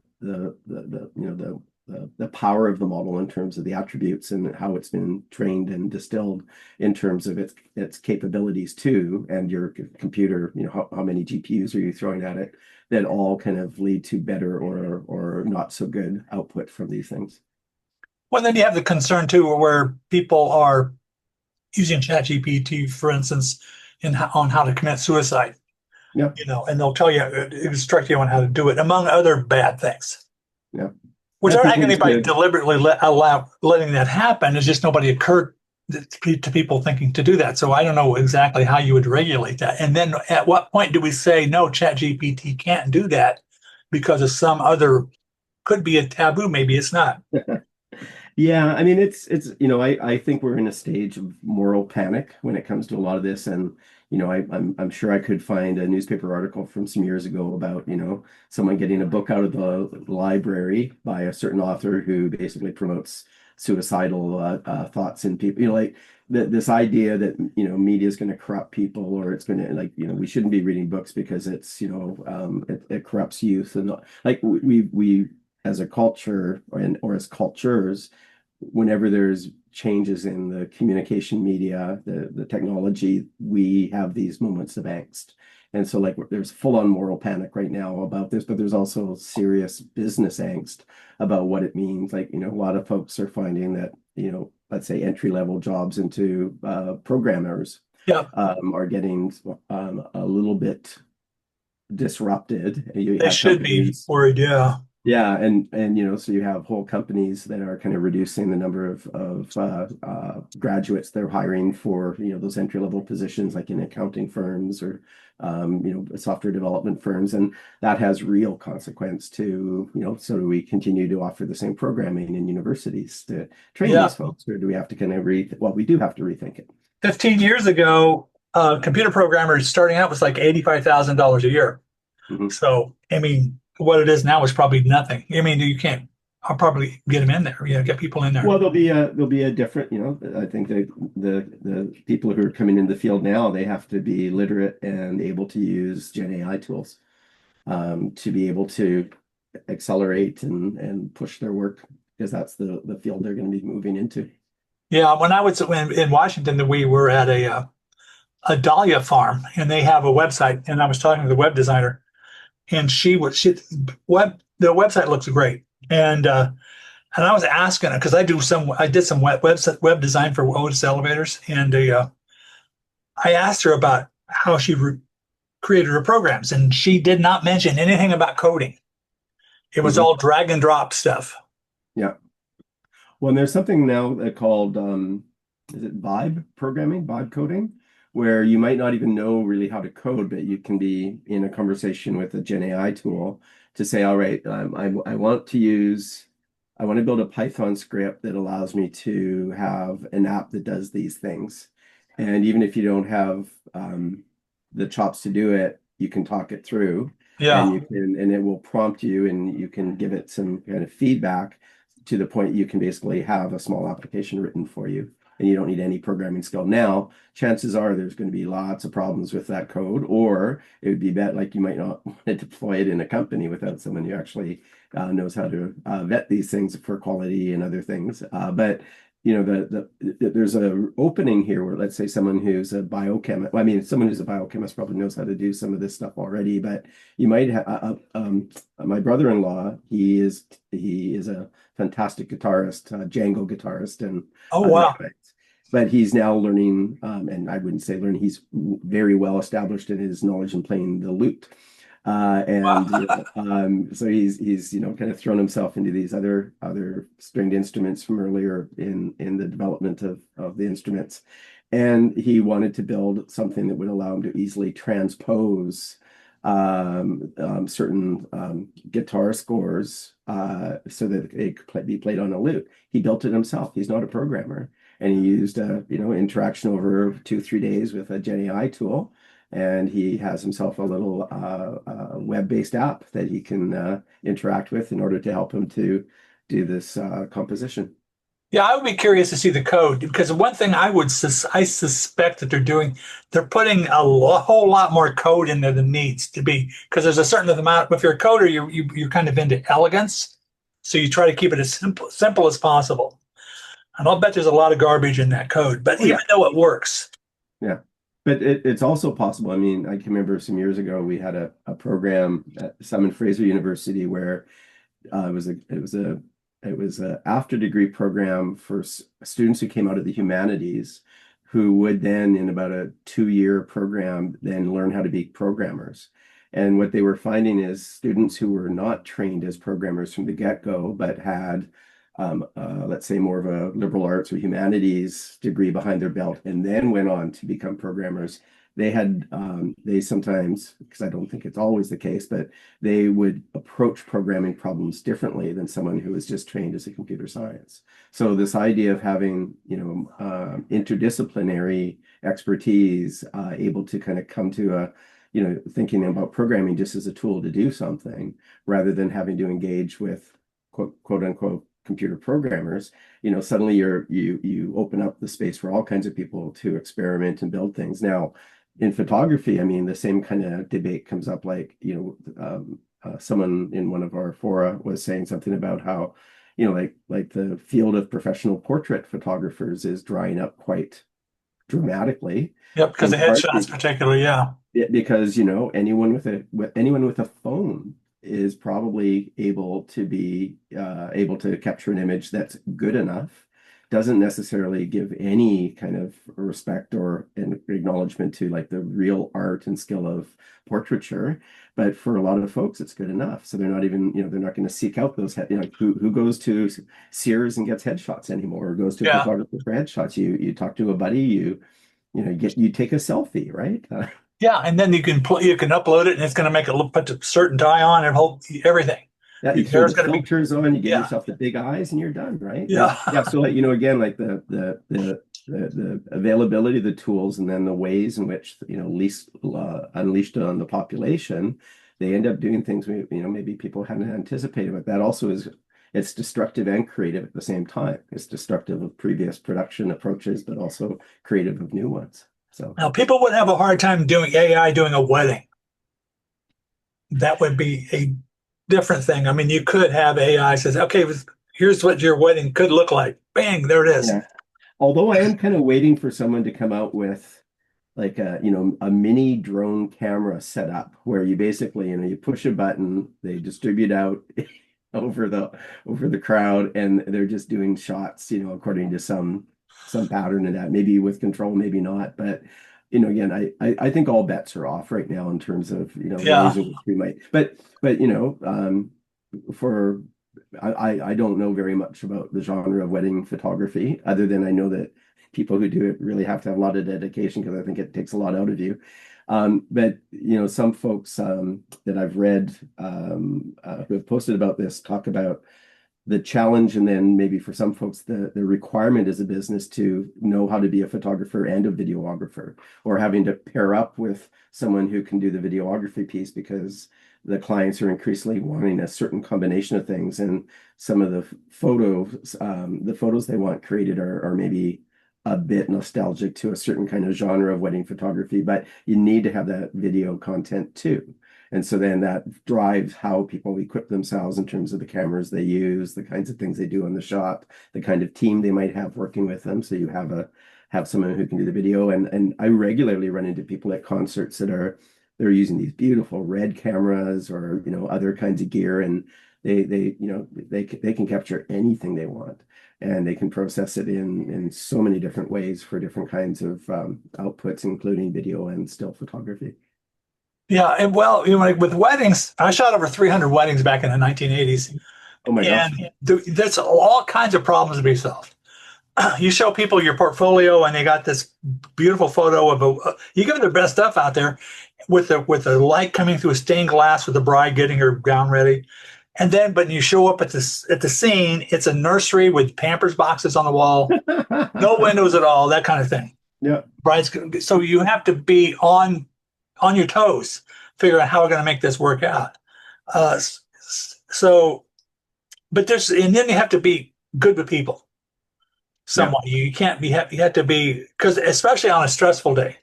power of the model in terms of the attributes and how it's been trained and distilled in terms of its capabilities too, and your computer, how many GPUs are you throwing at it, that all kind of lead to better or not so good output from these things. Well, then you have the concern too, where people are using ChatGPT, for instance, on how to commit suicide. Yeah, And they'll tell you, instruct you on how to do it, among other bad things. yeah. Which I aren't think like we need anybody to. deliberately letting that happen. It's just nobody occurred to people thinking to do that. So I don't know exactly how you would regulate that. And then at what point do we say no, ChatGPT can't do that because of some other could be a taboo, maybe it's not. Yeah, I mean I think we're in a stage of moral panic when it comes to a lot of this, and I'm sure I could find a newspaper article from some years ago about someone getting a book out of the library by a certain author who basically promotes suicidal thoughts in people. Like this idea that media is going to corrupt people, or it's going to, like, we shouldn't be reading books because it's it corrupts youth, and like we as a culture, or as cultures, whenever there's changes in the communication media, the technology, we have these moments of angst. And so, like, there's full-on moral panic right now about this, but there's also serious business angst about what it means. Like, a lot of folks are finding that, let's say entry-level jobs into programmers Yeah, are getting a little bit disrupted. You they have should be companies. worried. Yeah. Yeah, and so you have whole companies that are kind of reducing the number of graduates they're hiring for those entry level positions, like in accounting firms, or software development firms, and that has real consequence to so do we continue to offer the same programming in universities to train Yeah. these folks, or do we have to kind of well, we do have to rethink it. 15 years ago, computer programmers starting out was like $85,000 a year. Mhm. So, I mean, what it is now is probably nothing. I mean, you can't, I'll probably get them in there, get people in there. Well, there'll be a different, I think the people who are coming in the field now, they have to be literate and able to use Gen AI tools to be able to accelerate and push their work, because that's the field they're going to be moving into. Yeah, when I was in Washington, we were at a dahlia farm, and they have a website. And I was talking to the web designer, and the website looks great. And I was asking her because I did some web design for Otis elevators, and I asked her about how she created her programs, and she did not mention anything about coding. It was Mhm. all drag and drop stuff. Yeah. Well, and there's something now called is it vibe coding, where you might not even know really how to code, but you can be in a conversation with a Gen AI tool to say, all right, I want to build a Python script that allows me to have an app that does these things. And even if you don't have the chops to do it, you can talk it through, and Yeah, and it will prompt you, and you can give it some kind of feedback to the point you can basically have a small application written for you, and you don't need any programming skill. Now, chances are there's going to be lots of problems with that code, or it would be bad, like you might not want to deploy it in a company without someone who actually knows how to vet these things for quality and other things. But there's a opening here where, let's say, someone who's a biochemist, I mean, someone who's a biochemist probably knows how to do some of this stuff already, but you might have my brother-in-law, he is a fantastic guitarist, Django guitarist, and oh other wow. kinds. But he's now learning, and I wouldn't say learning, he's very well established in his knowledge in playing the lute. Wow. And so he's kind of thrown himself into these other stringed instruments from earlier in the development of the instruments, and he wanted to build something that would allow him to easily transpose certain guitar scores so that it could be played on a lute. He built it himself. He's not a programmer, and he used interaction over 2-3 days with a Gen AI tool and he has himself a little web-based app that he can interact with in order to help him to do this composition. Yeah, I would be curious to see the code because one thing I suspect that they're doing, they're putting whole lot more code in there than needs to be because there's a certain amount. If you're a coder, you're kind of into elegance, so you try to keep it as simple as possible. And I'll bet there's a lot of garbage in that code, but Oh even yeah, though it works, yeah. But it's also possible. I mean, I can remember some years ago we had a program at Simon Fraser University where it was a after degree program for students who came out of the humanities who would then in about a 2-year program then learn how to be programmers. And what they were finding is students who were not trained as programmers from the get-go, but had let's say more of a liberal arts or humanities degree behind their belt, and then went on to become programmers. They sometimes, because I don't think it's always the case, but they would approach programming problems differently than someone who was just trained as a computer science. So this idea of having, interdisciplinary expertise, able to kind of come to thinking about programming just as a tool to do something rather than having to engage with quote unquote computer programmers, suddenly you open up the space for all kinds of people to experiment and build things. Now, in photography, I mean, the same kind of debate comes up, like, someone in one of our fora was saying something about how, like the field of professional portrait photographers is drying up quite dramatically, yep, because in the part headshots particularly, yeah. because anyone with a phone is probably able to capture an image that's good enough, doesn't necessarily give any kind of respect or an acknowledgement to like the real art and skill of portraiture. But for a lot of folks, it's good enough. So they're not even, they're not going to seek out those, who goes to Sears and gets headshots anymore, or goes to a Yeah. photographer for headshots. You talk to a buddy, you take a selfie, right? Yeah, and then you can upload it, and it's going to make it look put a certain dye on and hold everything. Yeah, you Your throw hair's the going to be filters on, you give yeah, yourself the big eyes, and you're done, right? And yeah, yeah, so like, again, like the availability of the tools, and then the ways in which least unleashed on the population, they end up doing things maybe people hadn't anticipated. But that also it's destructive and creative at the same time. It's destructive of previous production approaches, but also creative of new ones. So Now people would have a hard time doing AI doing a wedding. That would be a different thing. I mean, you could have AI says, okay, here's what your wedding could look like. Bang, there it is. yeah. Although I am kind of waiting for someone to come out with like a mini drone camera setup where you basically, you push a button, they distribute out over the crowd, and they're just doing shots, according to some pattern in that, maybe with control, maybe not. But again, I think all bets are off right now in terms of Yeah. ways in which we might, but for I don't know very much about the genre of wedding photography, other than I know that people who do it really have to have a lot of dedication, because I think it takes a lot out of you. But some folks that I've read who have posted about this talk about the challenge, and then maybe for some folks the requirement as a business to know how to be a photographer and a videographer, or having to pair up with someone who can do the videography piece, because the clients are increasingly wanting a certain combination of things, and some of the photos they want created are maybe a bit nostalgic to a certain kind of genre of wedding photography, but you need to have that video content too. And so then that drives how people equip themselves in terms of the cameras they use, the kinds of things they do on the shot, the kind of team they might have working with them. So you have someone who can do the video. And I regularly run into people at concerts they're using these beautiful red cameras, or other kinds of gear, and they can capture anything they want, and they can process it in so many different ways for different kinds of outputs, including video and still photography. Yeah. And well, like with weddings, I shot over 300 weddings back in the 1980s, Oh my gosh. and there's all kinds of problems to be solved. You show people your portfolio, and they got this beautiful photo of you give them the best stuff out there with the light coming through a stained glass with the bride getting her gown ready. And then, but you show up at the scene, it's a nursery with Pampers boxes on the wall, no windows at all, that kind of thing. Yeah. Brides, so you have to be on on your toes, figuring out how we're going to make this work out. So, but and then you have to be good with people Yeah. somewhat. You can't be, you have to be, because especially on a stressful day.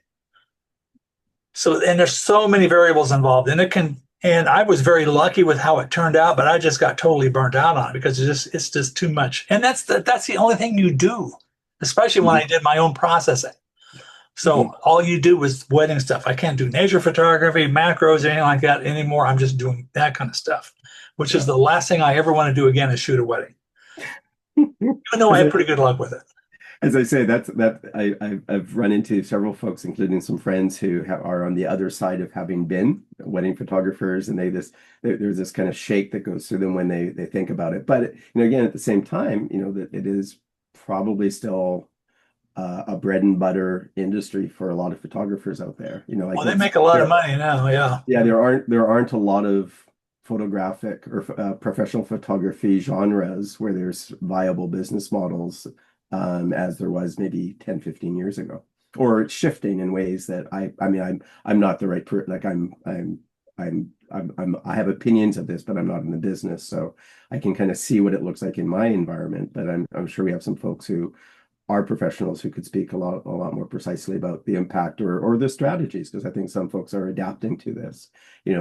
So, and there's so many variables involved, and and I was very lucky with how it turned out, but I just got totally burnt out on it because it's just too much. And that's the only thing you do, especially when Mhm. I did my own processing. So Mhm. all you do is wedding stuff. I can't do nature photography, macros, or anything like that anymore. I'm just doing that kind of stuff, which is Yeah. the last thing I ever want to do again is shoot a wedding, even though I As had I, pretty good luck with it. as I say, I've run into several folks, including some friends who are on the other side of having been wedding photographers, and there's this kind of shake that goes through them when they think about it. But again, at the same time, that it is probably still a bread and butter industry for a lot of photographers out there. Like Well, they make a lot of money now. Yeah. yeah, there aren't a lot of photographic or professional photography genres where there's viable business models, as there was maybe 10, 15 years ago. Or it's shifting in ways that I mean I'm not the right like I have opinions of this, but I'm not in the business, so I can kind of see what it looks like in my environment. But I'm sure we have some folks who are professionals who could speak a lot more precisely about the impact or the strategies, because I think some folks are adapting to this,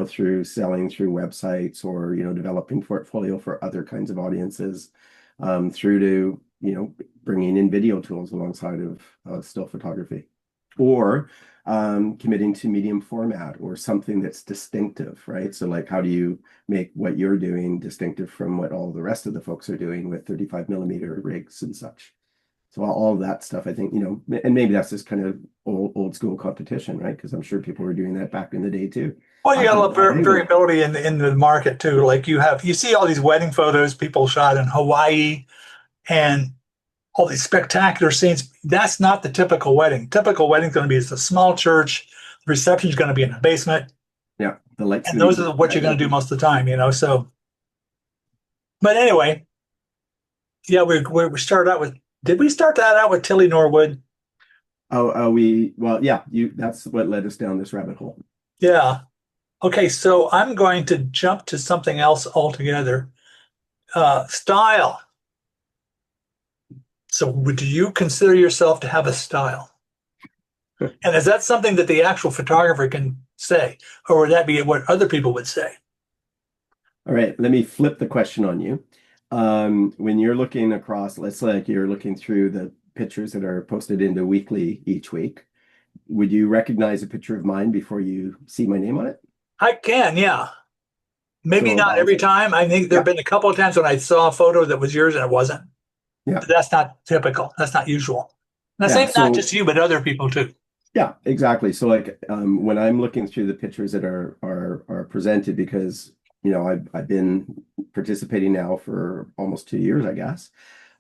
through selling through websites, or developing portfolio for other kinds of audiences, through to bringing in video tools alongside of still photography, or committing to medium format or something that's distinctive, right? So like, how do you make what you're doing distinctive from what all the rest of the folks are doing with 35 millimeter rigs and such? So all of that stuff, I think, and maybe that's just kind of old school competition, right? Because I'm sure people were doing that back in the day too. Well, you I got a can lot of do that anyway. variability in the market too. Like you see all these wedding photos people shot in Hawaii and all these spectacular scenes. That's not the typical wedding. Typical wedding is going to be it's a small church. The reception is going to be in the basement, Yeah, the light's and going to those be are what you're going to do dim. most of the time. So, but anyway, yeah, we started out with. Did we start that out with Tilly Norwood? Well, yeah, that's what led us down this rabbit hole. Yeah. Okay, so I'm going to jump to something else altogether. Style. So, do you consider yourself to have a style? And is that something that the actual photographer can say, or would that be what other people would say? All right, let me flip the question on you. When you're looking across, let's say like you're looking through the pictures that are posted into Weekly each week, would you recognize a picture of mine before you see my name on it? I can, yeah. Maybe So not I'll every say, time. I think there have yeah, been a couple of times when I saw a photo that was yours and it wasn't. yeah, But that's not typical. That's not usual. And the yeah. same, not So just you, but other people too. yeah, exactly. So like, when I'm looking through the pictures that are presented, because I've been participating now for almost 2 years, I guess.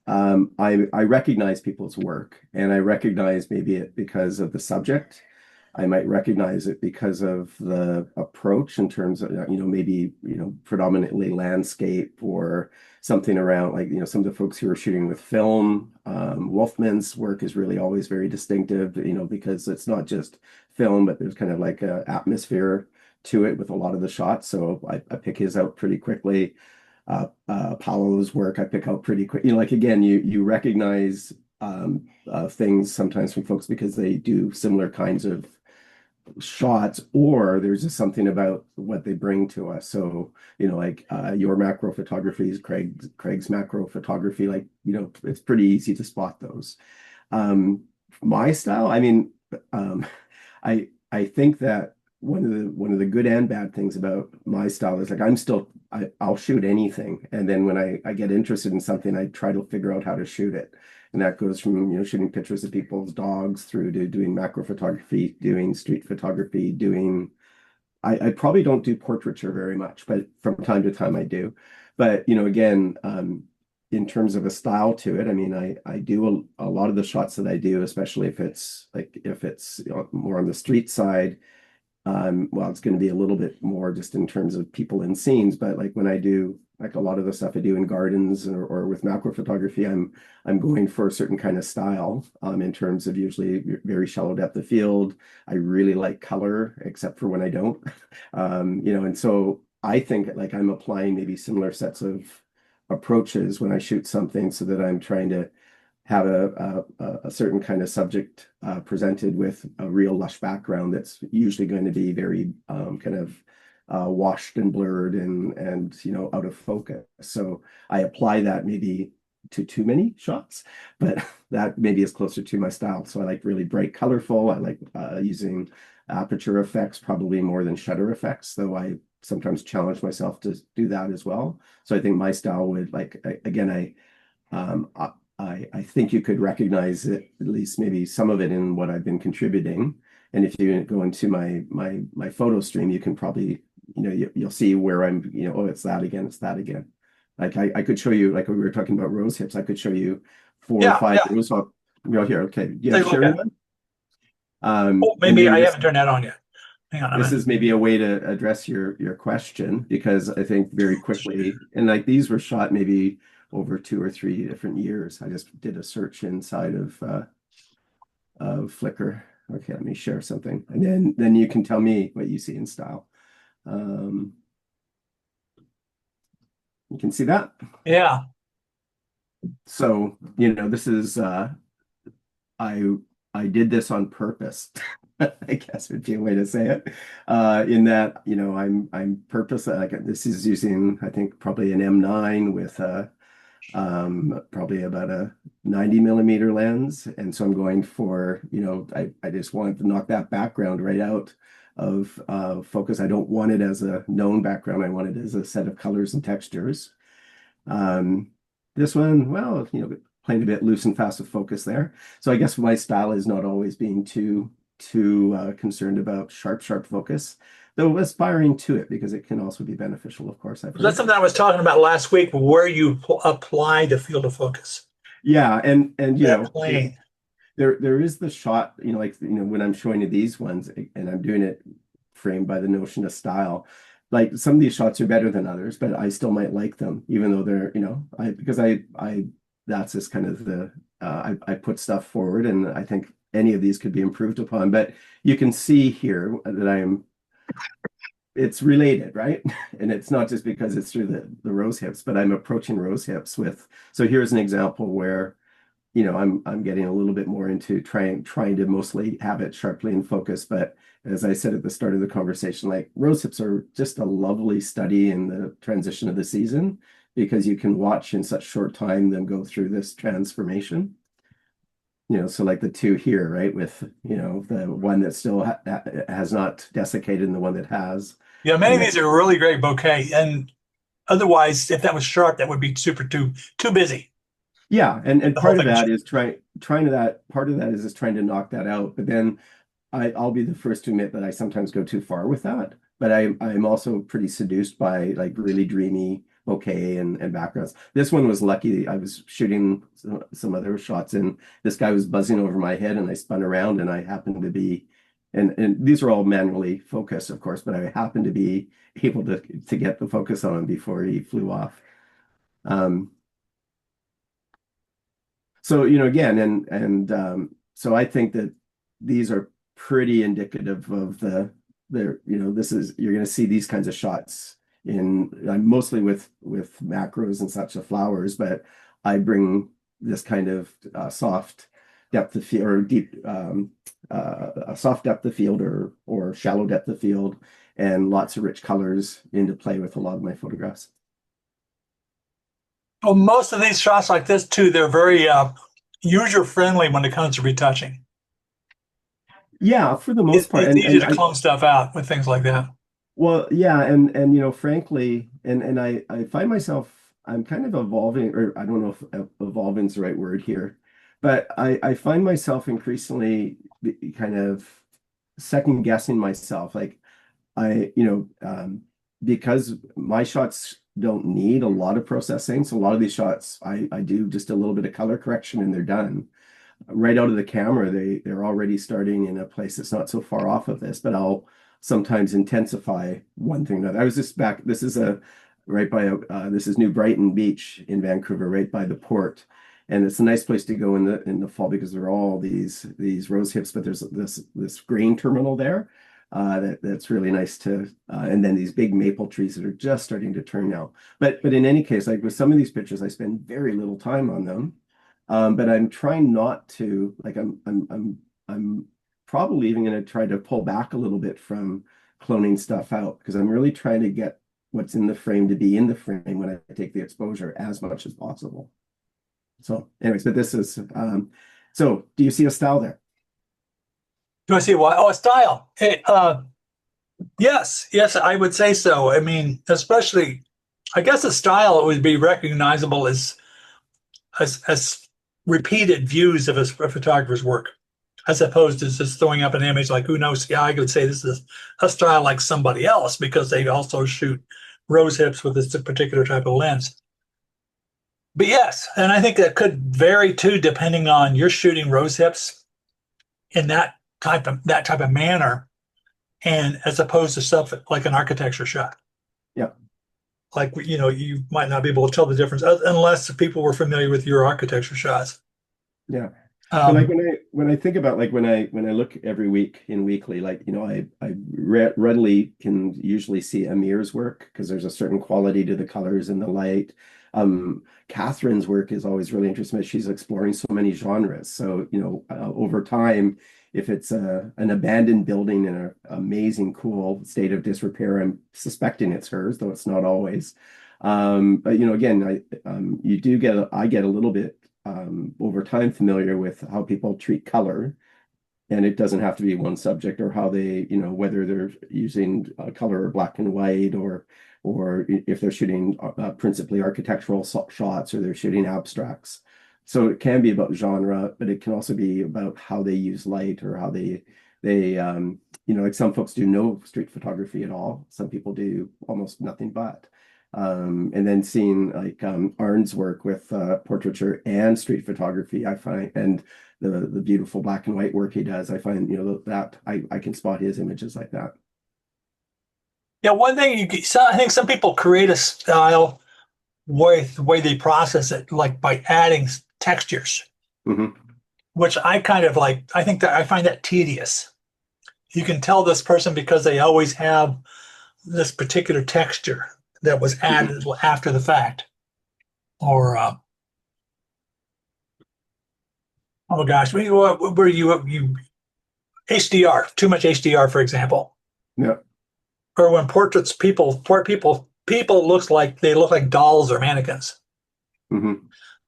I recognize people's work, and I recognize maybe it because of the subject. I might recognize it because of the approach in terms of, maybe, predominantly landscape or something around, like, some of the folks who are shooting with film. Wolfman's work is really always very distinctive, because it's not just film, but there's kind of like a atmosphere to it with a lot of the shots. So I pick his out pretty quickly. Paolo's work I pick out pretty quick. Like, again, you recognize things sometimes from folks because they do similar kinds of shots, or there's just something about what they bring to us. So, like, your macro photography is Craig's macro photography. Like, it's pretty easy to spot those. Um, my style, I mean, I think that one of the good and bad things about my style is, like, I'll shoot anything, and then when I get interested in something, I try to figure out how to shoot it. And that goes from, shooting pictures of people's dogs through to doing macro photography, doing street photography, doing I probably don't do portraiture very much, but from time to time I do. But again, in terms of a style to it, I mean, I do a lot of the shots that I do, especially if it's more on the street side. Well, it's going to be a little bit more just in terms of people in scenes, but like when I do like a lot of the stuff I do in gardens or with macro photography, I'm going for a certain kind of style in terms of usually very shallow depth of field. I really like color, except for when I don't. And so I think like I'm applying maybe similar sets of approaches when I shoot something so that I'm trying to have a certain kind of subject presented with a real lush background that's usually going to be very kind of washed and blurred and out of focus. So I apply that maybe to too many shots, but that maybe is closer to my style. So I like really bright, colorful. I like using aperture effects probably more than shutter effects, though I sometimes challenge myself to do that as well. So I think my style would again, um, I think you could recognize it, at least maybe some of it in what I've been contributing. And if you go into my photo stream, you can probably, you'll see where I'm, oh, it's that again, it's that again. Like I could show you, like we were talking about rose hips, I could show you four or Yeah, five yeah. rose hip. Here, okay. You have Take a look sharing at it. one? Oh, And maybe maybe I this haven't turned that on yet. Hang on a this minute. is maybe a way to address your question, because I think very quickly, and like these were shot maybe over 2 or 3 different years. I just did a search inside of Flickr. Okay, let me share something, and then you can tell me what you see in style. Um, you can see that. Yeah. So this is I I did this on purpose. I guess would be a way to say it. In that, I'm purpose like this is using, I think, probably an M9 with probably about a 90 millimeter lens. And so I'm going for, I just wanted to knock that background right out of focus. I don't want it as a known background. I want it as a set of colors and textures. Um, this one, well, playing a bit loose and fast with focus there. So I guess my style is not always being too concerned about sharp focus, though aspiring to it because it can also be beneficial, of course, I've That's heard. something I was talking about last week, where you apply the field of focus. Yeah, and That plane. there is the shot, like when I'm showing you these ones and I'm doing it framed by the notion of style. Like some of these shots are better than others, but I still might like them, even though they're, because I that's just kind of the I put stuff forward, and I think any of these could be improved upon. But you can see here that it's related, right? And it's not just because it's through the rose hips, but I'm approaching rose hips with. So here's an example where I'm getting a little bit more into trying to mostly have it sharply in focus. But as I said at the start of the conversation, like rose hips are just a lovely study in the transition of the season because you can watch in such short time them go through this transformation. So like the two here, right? With the one that still has not desiccated and the one that has, Yeah, many and of then these are really great bouquet. And otherwise, if that was sharp, that would be super too busy. yeah, and The whole part of thing is that sharp. is trying to that part of that is just trying to knock that out. But then I'll be the first to admit that I sometimes go too far with that. But I'm also pretty seduced by like really dreamy bokeh and backgrounds. This one was lucky. I was shooting some other shots and this guy was buzzing over my head and I spun around and I happened to be and these are all manually focused, of course, but I happened to be able to get the focus on him before he flew off. Um, so, again, and so I think that these are pretty indicative of this is you're going to see these kinds of shots in mostly with macros and such of flowers, but I bring this kind of soft depth of field or deep a soft depth of field or shallow depth of field and lots of rich colors into play with a lot of my photographs. Well, most of these shots like this too, they're very user friendly when it comes to retouching. Yeah, for the most It's, part, it's and easy and to I clone stuff out with things like that. well, yeah, and frankly, and I find myself I'm kind of evolving, or I don't know if evolving is the right word here, but I find myself increasingly kind of second guessing myself. Like because my shots don't need a lot of processing, so a lot of these shots I do just a little bit of color correction and they're done right out of the camera. They're already starting in a place that's not so far off of this, but I'll sometimes intensify one thing or another. I was just back. This is a right by this is New Brighton Beach in Vancouver, right by the port. And it's a nice place to go in the fall because there are all these rose hips, but there's this grain terminal there that's really nice to and then these big maple trees that are just starting to turn now. But in any case, like with some of these pictures, I spend very little time on them. But I'm trying not to like I'm probably even going to try to pull back a little bit from cloning stuff out because I'm really trying to get what's in the frame to be in the frame when I take the exposure as much as possible. So anyways, but this is so do you see a style there? Do I see why? Oh, a style. Hey, yes, yes, I would say so. I mean, especially, I guess a style would be recognizable as repeated views of a photographer's work, as opposed to just throwing up an image like who knows. Yeah, I could say this is a style like somebody else because they also shoot rose hips with this particular type of lens. But yes, and I think that could vary too, depending on you're shooting rose hips in that type of manner, and as opposed to stuff like an architecture shot. Yeah. Like you might not be able to tell the difference unless people were familiar with your architecture shots. Yeah. But like Um, when I think about like when I look every week in weekly, like I readily can usually see Amir's work because there's a certain quality to the colors and the light. Catherine's work is always really interesting. She's exploring so many genres. So over time, if it's an abandoned building in an amazing, cool state of disrepair, I'm suspecting it's hers, though it's not always. But again, I get a little bit over time familiar with how people treat color. And it doesn't have to be one subject or how they, whether they're using color or black and white or if they're shooting principally architectural shots or they're shooting abstracts. So it can be about genre, but it can also be about how they use light or how they like some folks do no street photography at all. Some people do almost nothing but. And then seeing like Arn's work with portraiture and street photography, I find, and the beautiful black and white work he does, I find, that I can spot his images like that. yeah, one thing I think some people create a style with the way they process it, like by adding textures, Hmm. which I kind of like. I think that I find that tedious. You can tell this person because they always have this particular texture that was Hmm. added after the fact, or oh gosh, where you HDR, too much HDR, for example, Yeah. or when people look like dolls or mannequins. Hmm.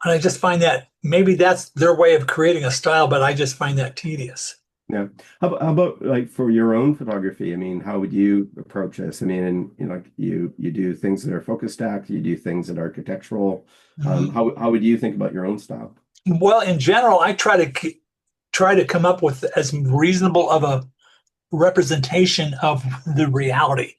And I just find that maybe that's their way of creating a style, but I just find that tedious. Yeah. How about like for your own photography? I mean, how would you approach this? I mean, and like you do things that are focus stacked, you do things that are architectural. Mhm. How would you think about your own style? Well, in general, I try to come up with as reasonable of a representation of the reality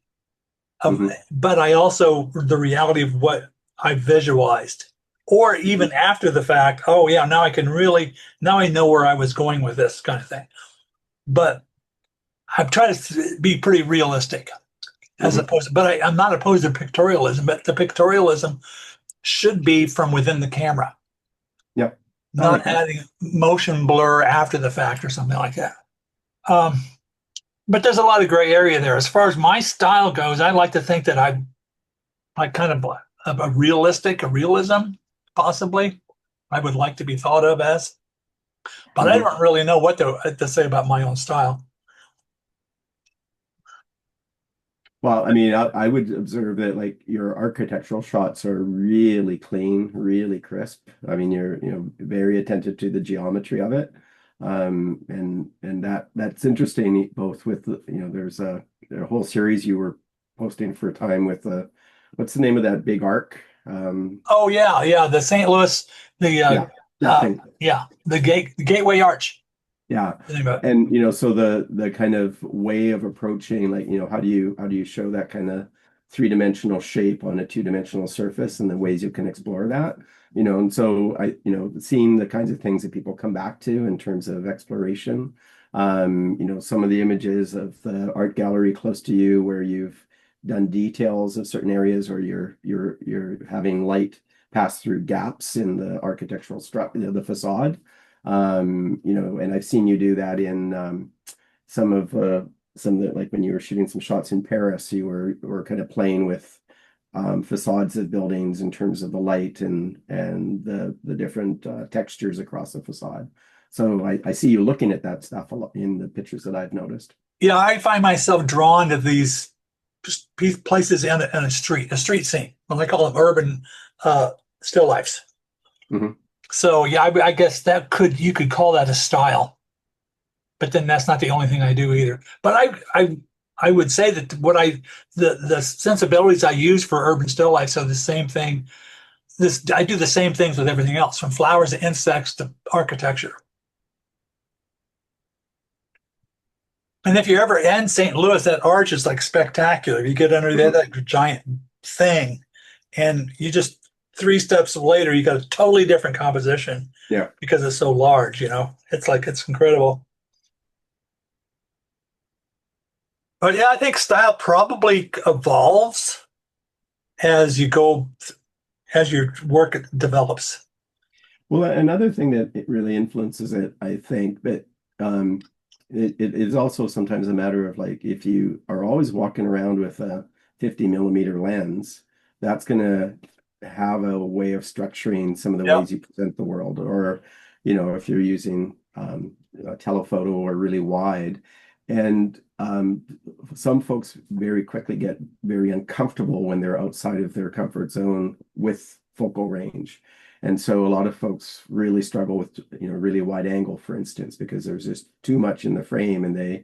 of, Hmm. but I also the reality of what I visualized, or even Hmm. after the fact. Oh yeah, now I know where I was going with this kind of thing. But I've tried to be pretty realistic as Hmm. opposed, but I'm not opposed to pictorialism, but the pictorialism should be from within the camera, Yeah, I like not that. adding motion blur after the fact or something like that. Um, but there's a lot of gray area there. As far as my style goes, I like to think that I kind of a realism, possibly. I would like to be thought of as, but I Hmm. don't really know what to say about my own style. Well, I mean, I would observe that like your architectural shots are really clean, really crisp. I mean, you're, very attentive to the geometry of it. And that's interesting both with, there's a whole series you were posting for a time with what's the name of that big arc? Oh yeah, yeah, the St. Louis, the Yeah, that thing. yeah, the Gateway Arch. Yeah. The name of it. And so the kind of way of approaching like, how do you show that kind of three-dimensional shape on a two-dimensional surface and the ways you can explore that, and so seeing the kinds of things that people come back to in terms of exploration. Some of the images of the art gallery close to you where you've done details of certain areas, or you're having light pass through gaps in the architectural structure, the facade. And I've seen you do that in some of the, like when you were shooting some shots in Paris, you were kind of playing with facades of buildings in terms of the light and the different textures across the facade. So I see you looking at that stuff a lot in the pictures that I've noticed. Yeah, I find myself drawn to these places in a street scene. Well, they call them urban uh, still lifes. Hmm. So yeah, I guess you could call that a style, but then that's not the only thing I do either. But I would say that the sensibilities I use for urban still life are the same thing. I do the same things with everything else, from flowers to insects to architecture. And if you're ever in St. Louis, that arch is like spectacular. You get under there, Hmm. that giant thing, and you just 3 steps later, you got a totally different composition Yeah. because it's so large, you know. It's incredible. But yeah, I think style probably evolves as you go, as your work develops. Well, another thing that it really influences it, I think, but um, it is also sometimes a matter of like if you are always walking around with a 50 millimeter lens, that's going to have a way of structuring some of the Yep. ways you present the world. Or, if you're using a telephoto or really wide. And some folks very quickly get very uncomfortable when they're outside of their comfort zone with focal range. And so a lot of folks really struggle with, really wide angle, for instance, because there's just too much in the frame, and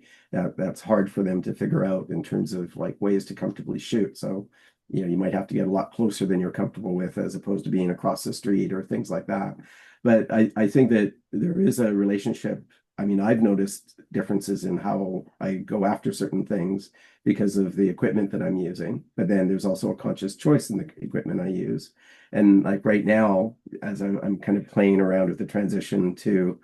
that's hard for them to figure out in terms of like ways to comfortably shoot. So, you might have to get a lot closer than you're comfortable with, as opposed to being across the street or things like that. But I think that there is a relationship. I mean, I've noticed differences in how I go after certain things because of the equipment that I'm using. But then there's also a conscious choice in the equipment I use. And like right now, as I'm kind of playing around with the transition to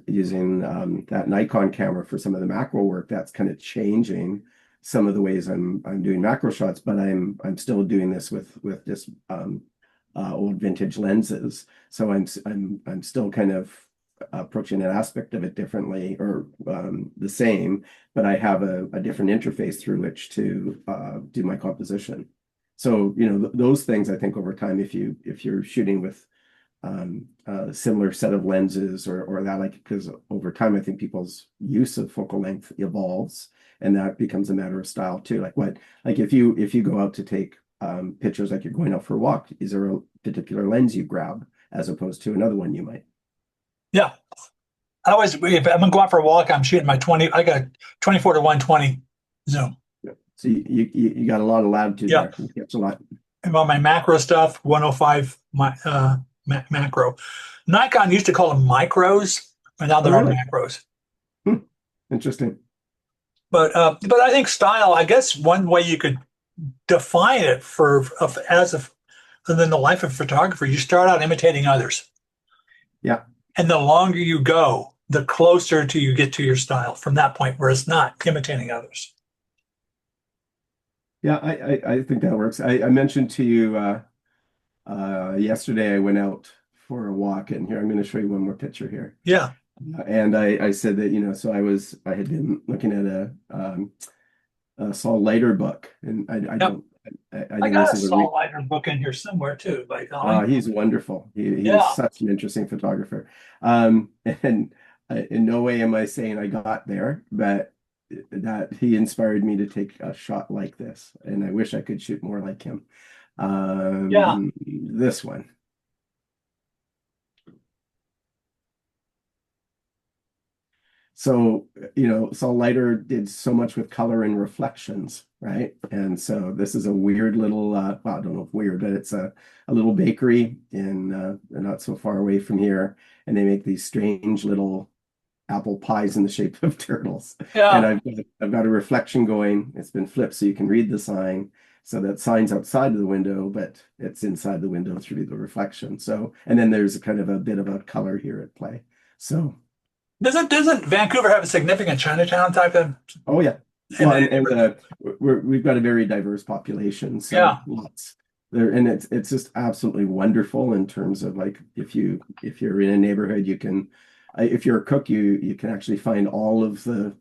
using that Nikon camera for some of the macro work, that's kind of changing some of the ways I'm doing macro shots. But I'm still doing this with just old vintage lenses. So I'm still kind of approaching an aspect of it differently, or the same, but I have a different interface through which to do my composition. So, those things, I think over time, if you're shooting with a similar set of lenses, or that, like, because over time, I think people's use of focal length evolves, and that becomes a matter of style too. Like if you go out to take pictures, like you're going out for a walk, is there a particular lens you grab as opposed to another one you might? Yeah. If I'm gonna go out for a walk, I'm shooting my 20. I got 24 to 120 zoom. Yeah. So you got a lot of latitude Yeah. there. You catch a lot. And on my macro stuff, 105 macro. Nikon used to call them micros, and now Oh, they're all really? macros. Hmm. Interesting. But I think style. I guess one way you could define it and then the life of a photographer, you start out imitating others, Yeah. and the longer you go, the closer to you get to your style from that point, where it's not imitating others. Yeah, I think that works. I mentioned to you yesterday I went out for a walk, and here I'm going to show you one more picture here. Yeah. And I said that, so I had been looking at a Saul Leiter book, and I Yep. don't I I think got this a is a Saul Leiter book in here somewhere too. he's wonderful. He's Yeah. such an interesting photographer. And in no way am I saying I got there, but that he inspired me to take a shot like this, and I wish I could shoot more like him. Yeah. This one. So, Saul Leiter did so much with color and reflections, right? And so this is a weird little, well, I don't know if weird, but it's a little bakery in not so far away from here. And they make these strange little apple pies in the shape of turtles. And Yeah. I've got a reflection going. It's been flipped so you can read the sign. So that sign's outside of the window, but it's inside the window through the reflection. So, and then there's kind of a bit of a color here at play. So, Doesn't Vancouver have a significant Chinatown type of? oh yeah. And Well, and we've got a very diverse population, so yeah. lots there, and it's just absolutely wonderful in terms of like if you're in a neighborhood, you can if you're a cook, you can actually find all of the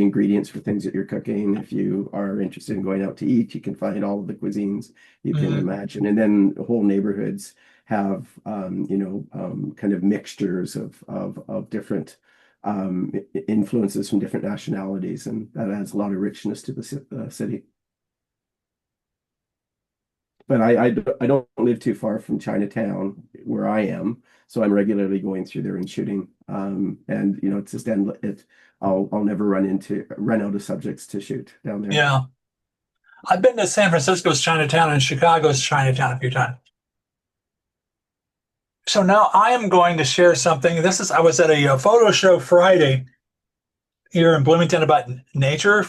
ingredients for things that you're cooking. If you are interested in going out to eat, you can find all of the cuisines you can Mm, imagine, and then whole neighborhoods have kind of mixtures of different influences from different nationalities, and that adds a lot of richness to the city. But I don't live too far from Chinatown where I am, so I'm regularly going through there and shooting. And it's just endless. I'll never run out of subjects to shoot down there. yeah. I've been to San Francisco's Chinatown and Chicago's Chinatown a few times. So now I am going to share something. I was at a photo show Friday here in Bloomington about nature,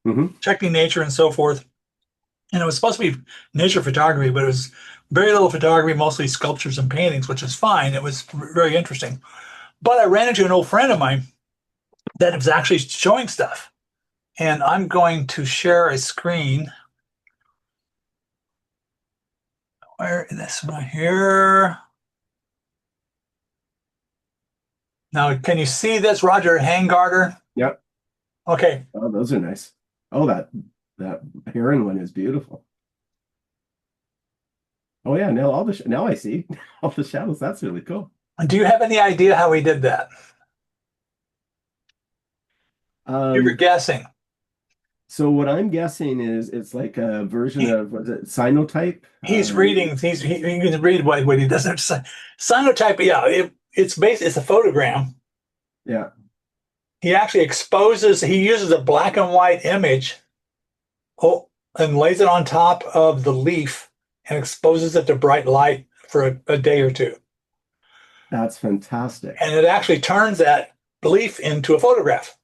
Hmm. checking nature and so forth. And it was supposed to be nature photography, but it was very little photography, mostly sculptures and paintings, which is fine. It was very interesting. But I ran into an old friend of mine that was actually showing stuff. And I'm going to share a screen. Where this one here? Now, can you see this, Roger Hangarter? Yep. Okay. Oh, those are nice. Oh, that heron one is beautiful. Oh yeah, now I see all the shadows. That's really cool. Do you have any idea how he did that? You were Um, guessing. so what I'm guessing is it's like a version He, of, was it Sinotype? he's reading. He can read what he doesn't say. Cyanotype. Yeah, it's based. It's a photogram. Yeah, He actually exposes. He uses a black and white image, oh, and lays it on top of the leaf and exposes it to bright light for a day or two, that's fantastic. and it actually turns that leaf into a photograph.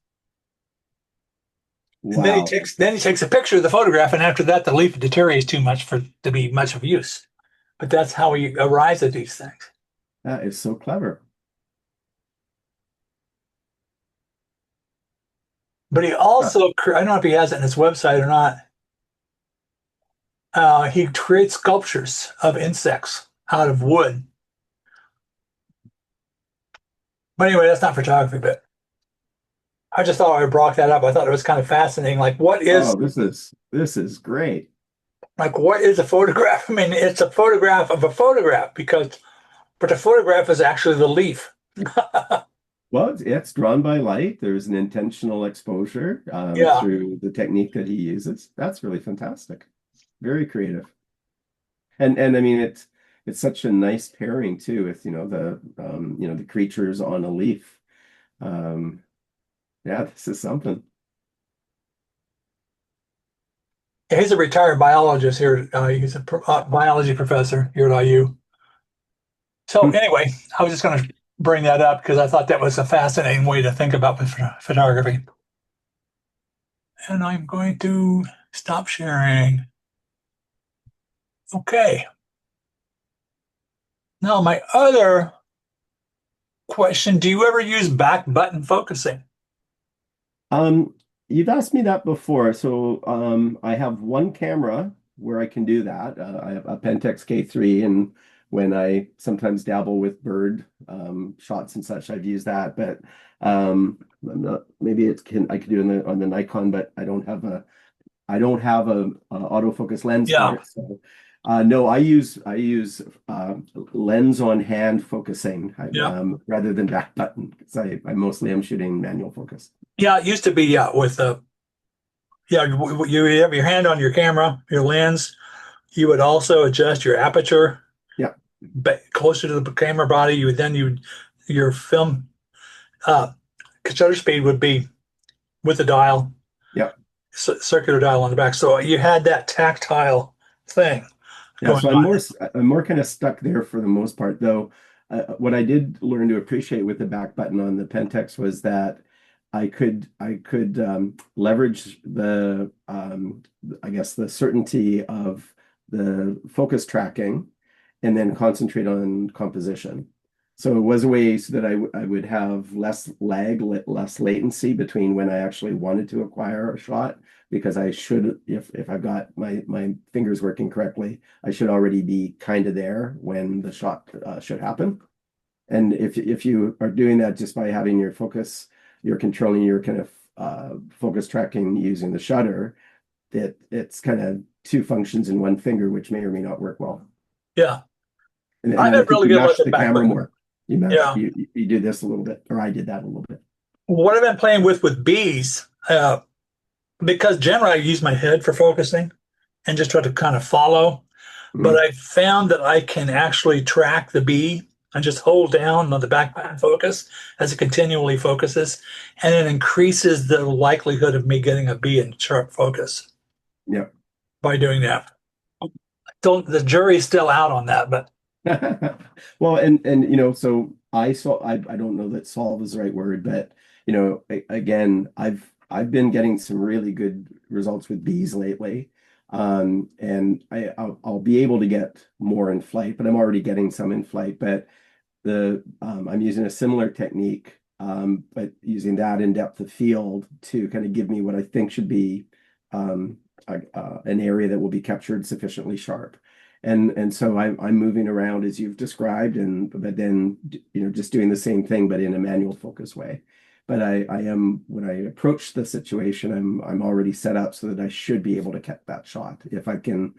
And Wow. then he takes a picture of the photograph, and after that, the leaf deteriorates too much for to be much of use. But that's how he arrives at these things. That is so clever. But he Huh. also, I don't know if he has it in his website or not. He creates sculptures of insects out of wood. But anyway, that's not photography. But I just thought I brought that up. I thought it was kind of fascinating. Oh, this is great. What is a photograph? I mean, it's a photograph of a photograph but the photograph is actually the leaf. Well, it's drawn by light. There's an intentional exposure Yeah, through the technique that he uses. That's really fantastic. Very creative. And I mean it's such a nice pairing too with the creatures on a leaf. Um, yeah, this is something. he's a retired biologist here. He's a biology professor here at IU. So anyway, I was just going to bring that up because I thought that was a fascinating way to think about photography. And I'm going to stop sharing. Okay. Now, my other question, do you ever use back button focusing? Um, you've asked me that before. So I have one camera where I can do that. I have a Pentax K3, and when I sometimes dabble with bird shots and such, I've used that. But I'm not, maybe I could do it on the Nikon, but I don't have a autofocus lens for Yeah. it. So no, I use lens on hand focusing Yeah. rather than back button because I mostly am shooting manual focus. Yeah. It used to be, yeah, yeah, you have your hand on your camera, your lens. You would also adjust your aperture Yeah, closer to the camera body. Your film uh, shutter speed would be with the dial, yeah, circular dial on the back. So you had that tactile thing yeah. going So on. I'm more kind of stuck there for the most part, though. What I did learn to appreciate with the back button on the Pentax was that I could leverage I guess the certainty of the focus tracking and then concentrate on composition. So it was a way so that I would have less lag, less latency between when I actually wanted to acquire a shot, because I should, if I've got my fingers working correctly, I should already be kind of there when the shot should happen. And if you are doing that just by having your focus, you're controlling your kind of focus tracking using the shutter, it's kind of two functions in one finger, which may or may not work well. Yeah. And I've then I been think really you good with mash it the back camera button. more. You mash Yeah. you do this a little bit, or I did that a little bit. What I've been playing with bees, because generally I use my head for focusing and just try to kind of follow. But Mhm. I found that I can actually track the bee and just hold down on the back button focus as it continually focuses, and it increases the likelihood of me getting a bee in sharp focus Yeah. by doing that. Don't the jury's still out on that, but Well, and so I don't know that solve is the right word, but again, I've been getting some really good results with bees lately. And I'll be able to get more in flight, but I'm already getting some in flight. But the I'm using a similar technique, but using that in depth of field to kind of give me what I think should be um, an area that will be captured sufficiently sharp. And so I'm moving around as you've described, and but then just doing the same thing but in a manual focus way. But I am when I approach the situation, I'm already set up so that I should be able to get that shot if I can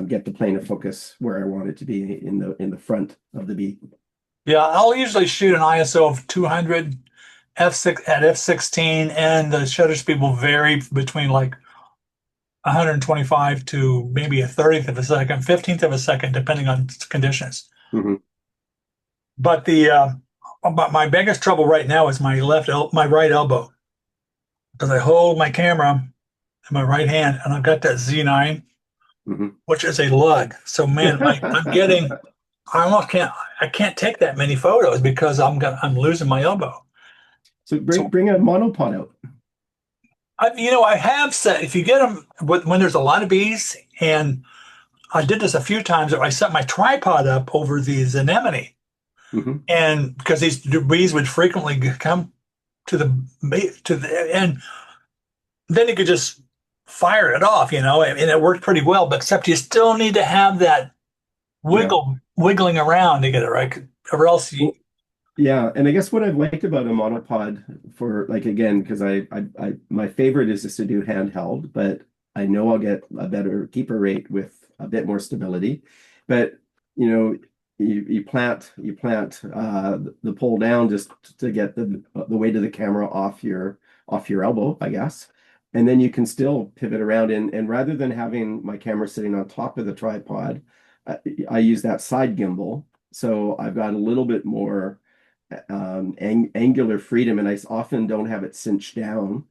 get the plane of focus where I want it to be in the front of the bee. yeah, I'll usually shoot an ISO of 200 f6 at f16, and the shutter speed will vary between like 125 to maybe a 30th of a second, 15th of a second, depending on conditions. Mhm. But my biggest trouble right now is my right elbow, because I hold my camera in my right hand and I've got that Z9, Mhm. which is a lug. So man, I almost I can't take that many photos because I'm losing my elbow. So So bring a monopod out. I have said if you get them when there's a lot of bees, and I did this a few times. I set my tripod up over the anemone, Mhm. and because these bees would frequently come to the and then you could just fire it off, and it worked pretty well. But except you still need to have that Yeah. wiggling around to get it right, or else you. Well, yeah, and I guess what I've liked about a monopod for like again, because my favorite is just to do handheld, but I know I'll get a better keeper rate with a bit more stability. But you know, you plant the pole down just to get the weight of the camera off your elbow, I guess. And then you can still pivot around and rather than having my camera sitting on top of the tripod, I, I use that side gimbal. So I've got a little bit more angular freedom, and I often don't have it cinched down,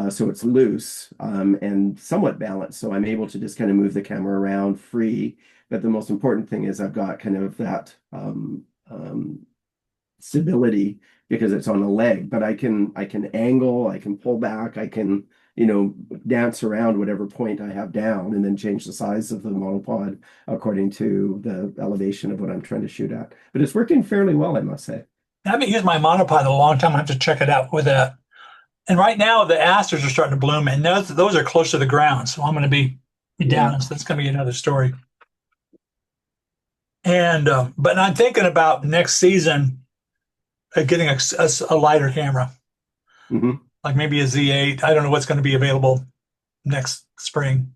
so it's loose and somewhat balanced. So I'm able to just kind of move the camera around free. But the most important thing is I've got kind of that stability because it's on a leg. But I can angle, I can pull back, I can dance around whatever point I have down, and then change the size of the monopod according to the elevation of what I'm trying to shoot at. But it's working fairly well, I must say. I haven't used my monopod in a long time. I have to check it out with that. And right now the asters are starting to bloom, and those are close to the ground, so I'm going to be Yeah. down. So that's going to be another story. And but I'm thinking about next season getting a lighter camera, Hmm. like maybe a Z8. I don't know what's going to be available next spring.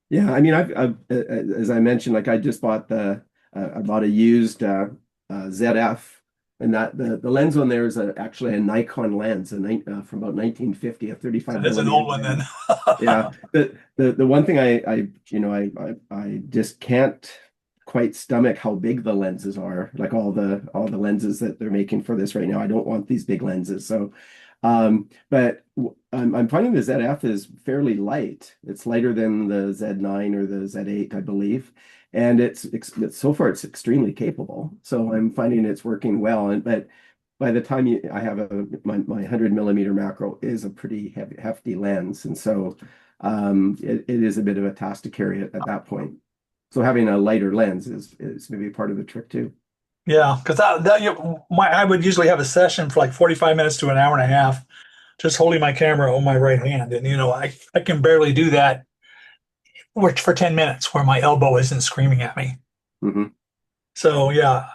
Yeah, I mean, as I mentioned, like I bought a used ZF, and that the lens on there is actually a Nikon lens, from about 1950, a So 35 that's an millimeter old one then. lens. Yeah, the one thing I just can't quite stomach how big the lenses are, like all the lenses that they're making for this right now. I don't want these big lenses, so but I'm finding the ZF is fairly light. It's lighter than the Z9 or the Z8, I believe. And so far it's extremely capable. So I'm finding it's working well. But by the time I have my 100 millimeter macro is a pretty hefty lens. And so it is a bit of a task to carry it at that point. So having a lighter lens is maybe part of the trick too. Yeah, because I would usually have a session for like 45 minutes to an hour and a half, just holding my camera on my right hand, and I can barely do that for 10 minutes where my elbow isn't screaming at me. Hmm. So yeah,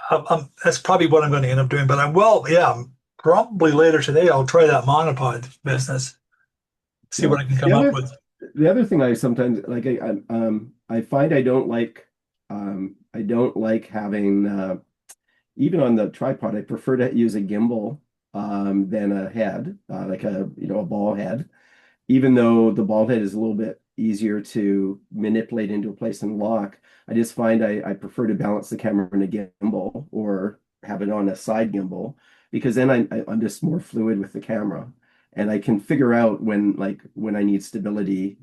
that's probably what I'm going to end up doing. But I will, yeah, probably later today I'll try that monopod business, see Yeah. what I can The come up other with. the other thing I sometimes like I find I don't like having even on the tripod, I prefer to use a gimbal than a head, like a ball head, even though the ball head is a little bit easier to manipulate into a place and lock. I just find I prefer to balance the camera in a gimbal or have it on a side gimbal because then I'm just more fluid with the camera and I can figure out when I need stability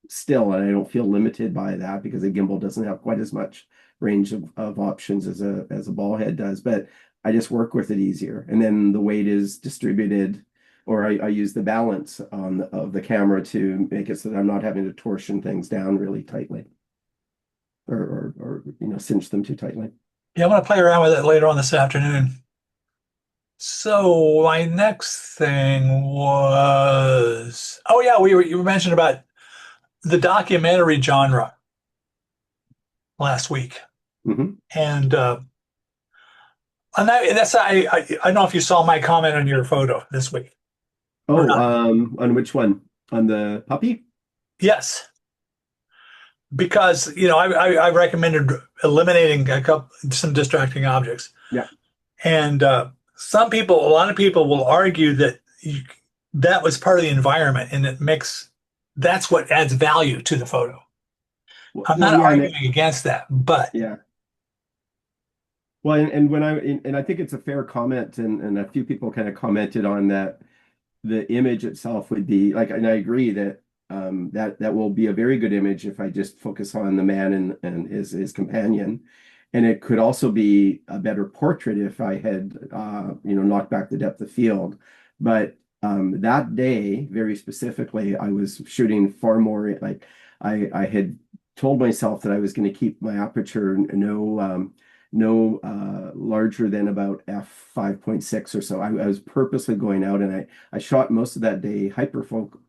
still, and I don't feel limited by that because a gimbal doesn't have quite as much range of options as a ball head does. But I just work with it easier, and then the weight is distributed, or I use the balance of the camera to make it so that I'm not having to torsion things down really tightly or cinch them too tightly. Yeah, I'm going to play around with it later on this afternoon. So my next thing was, oh yeah, you were mentioning about the documentary genre last week, Hmm. and that's I don't know if you saw my comment on your photo this week or Oh, not. on which one? On the puppy? Yes, because I recommended eliminating some distracting objects, Yeah. and a lot of people will argue that that was part of the environment, and that's what adds value to the photo. I'm Well, not yeah, arguing against that, but yeah. Well, and when and I think it's a fair comment, and a few people kind of commented on that. The image itself would be like, and I agree that that will be a very good image if I just focus on the man and his companion. And it could also be a better portrait if I had knocked back the depth of field. But that day, very specifically, I was shooting far more like I had told myself that I was going to keep my aperture no larger than about f5.6 or so. I was purposely going out and I shot most of that day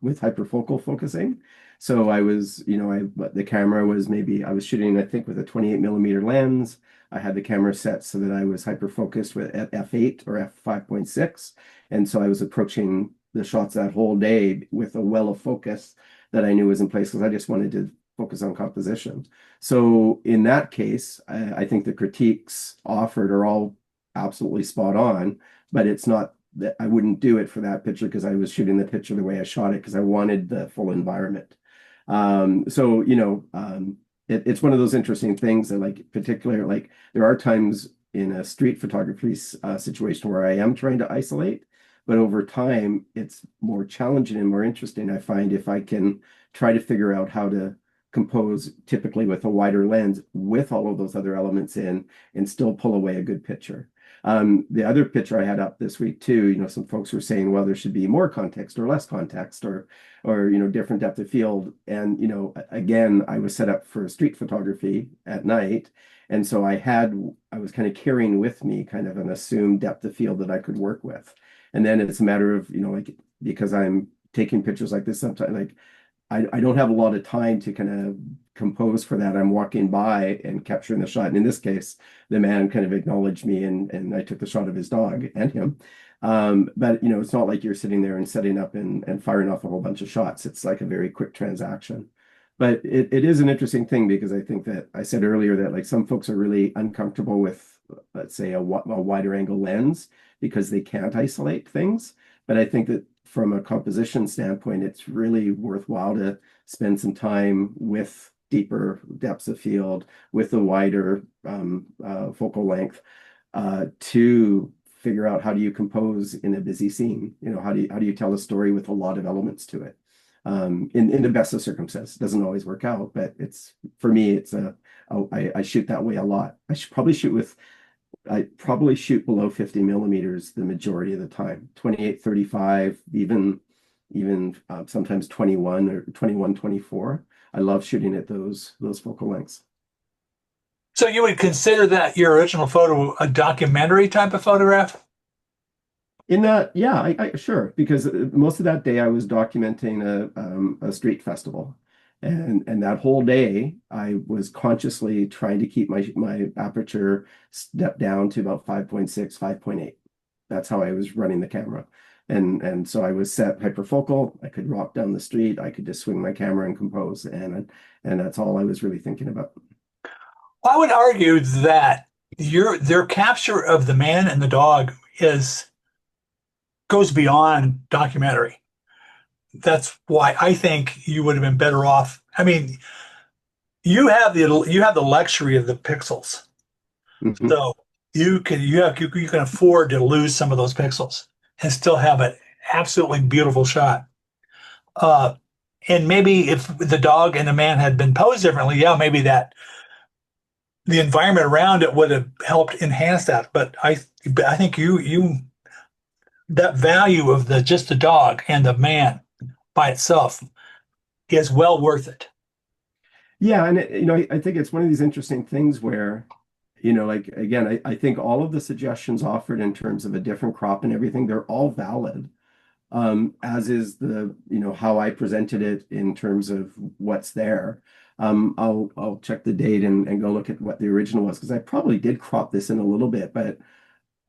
with hyperfocal focusing. So I was, the camera was maybe, I was shooting, I think, with a 28 millimeter lens. I had the camera set so that I was hyper focused with at f8 or f5.6. And so I was approaching the shots that whole day with a well of focus that I knew was in place because I just wanted to focus on composition. So in that case, I think the critiques offered are all absolutely spot on, but it's not that I wouldn't do it for that picture because I was shooting the picture the way I shot it because I wanted the full environment. So it's one of those interesting things that particularly there are times in a street photography situation where I am trying to isolate, but over time it's more challenging and more interesting. I find if I can try to figure out how to compose typically with a wider lens with all of those other elements in and still pull away a good picture. The other picture I had up this week too, some folks were saying, well, there should be more context or less context or different depth of field. And again, I was set up for street photography at night. And so I was kind of carrying with me kind of an assumed depth of field that I could work with. And then it's a matter of, because I'm taking pictures like this sometimes, I don't have a lot of time to kind of compose for that. I'm walking by and capturing the shot. And in this case, the man kind of acknowledged me and I took the shot of his dog and him. But it's not like you're sitting there and setting up and firing off a whole bunch of shots. It's like a very quick transaction. But it is an interesting thing because I think that I said earlier that like some folks are really uncomfortable with, let's say, a wider angle lens because they can't isolate things. But I think that from a composition standpoint, it's really worthwhile to spend some time with deeper depths of field, with a wider focal length, to figure out how do you compose in a busy scene. How do you tell a story with a lot of elements to it? In the best of circumstances, it doesn't always work out, but it's for me, I shoot that way a lot. I probably shoot below 50 millimeters the majority of the time, 28, 35, even sometimes 21 or 21, 24. I love shooting at those focal lengths. So you would consider that your original photo a documentary type of photograph? In that, yeah, sure, because most of that day I was documenting a street festival, and that whole day I was consciously trying to keep my aperture step down to about 5.6, 5.8. That's how I was running the camera, and so I was set hyperfocal. I could walk down the street. I could just swing my camera and compose, and that's all I was really thinking about. I would argue that their capture of the man and the dog is goes beyond documentary. That's why I think you would have been better off. I mean, you have the luxury of the pixels, Mhm. so you can afford to lose some of those pixels and still have an absolutely beautiful shot. Uh, and maybe if the dog and the man had been posed differently, yeah, maybe that the environment around it would have helped enhance that. But I think you that value of the just the dog and the man by itself is well worth it. Yeah, and I think it's one of these interesting things where, like again, I think all of the suggestions offered in terms of a different crop and everything, they're all valid. As is how I presented it in terms of what's there. I'll check the date and go look at what the original was because I probably did crop this in a little bit, but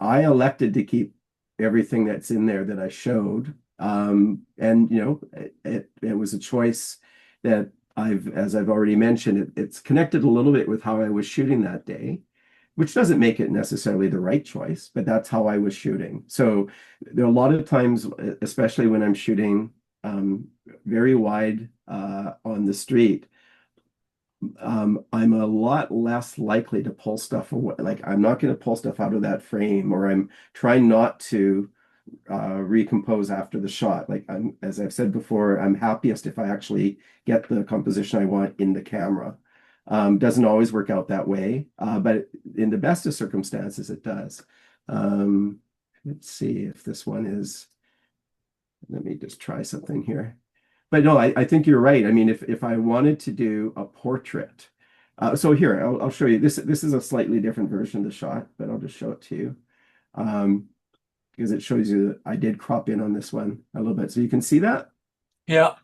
I elected to keep everything that's in there that I showed. And it was a choice that as I've already mentioned, it's connected a little bit with how I was shooting that day, which doesn't make it necessarily the right choice, but that's how I was shooting. So there are a lot of times, especially when I'm shooting very wide on the street, I'm a lot less likely to pull stuff away. Like I'm not going to pull stuff out of that frame, or I'm trying not to recompose after the shot. Like as I've said before, I'm happiest if I actually get the composition I want in the camera. Doesn't always work out that way, but in the best of circumstances, it does. Um, let's see if this one is. Let me just try something here. But no, I think you're right. I mean, if I wanted to do a portrait, so here I'll show you. This is a slightly different version of the shot, but I'll just show it to you um, because it shows you that I did crop in on this one a little bit, so you can see that. Yeah.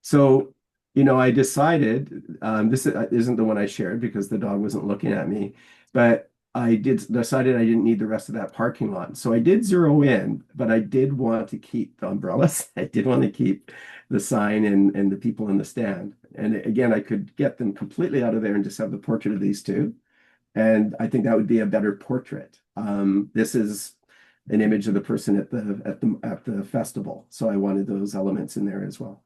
So I decided this isn't the one I shared because the dog wasn't looking at me, but I did decided I didn't need the rest of that parking lot. So I did zero in, but I did want to keep the umbrellas. I did want to keep the sign and the people in the stand. And again, I could get them completely out of there and just have the portrait of these two. And I think that would be a better portrait. This is an image of the person at the festival. So I wanted those elements in there as well.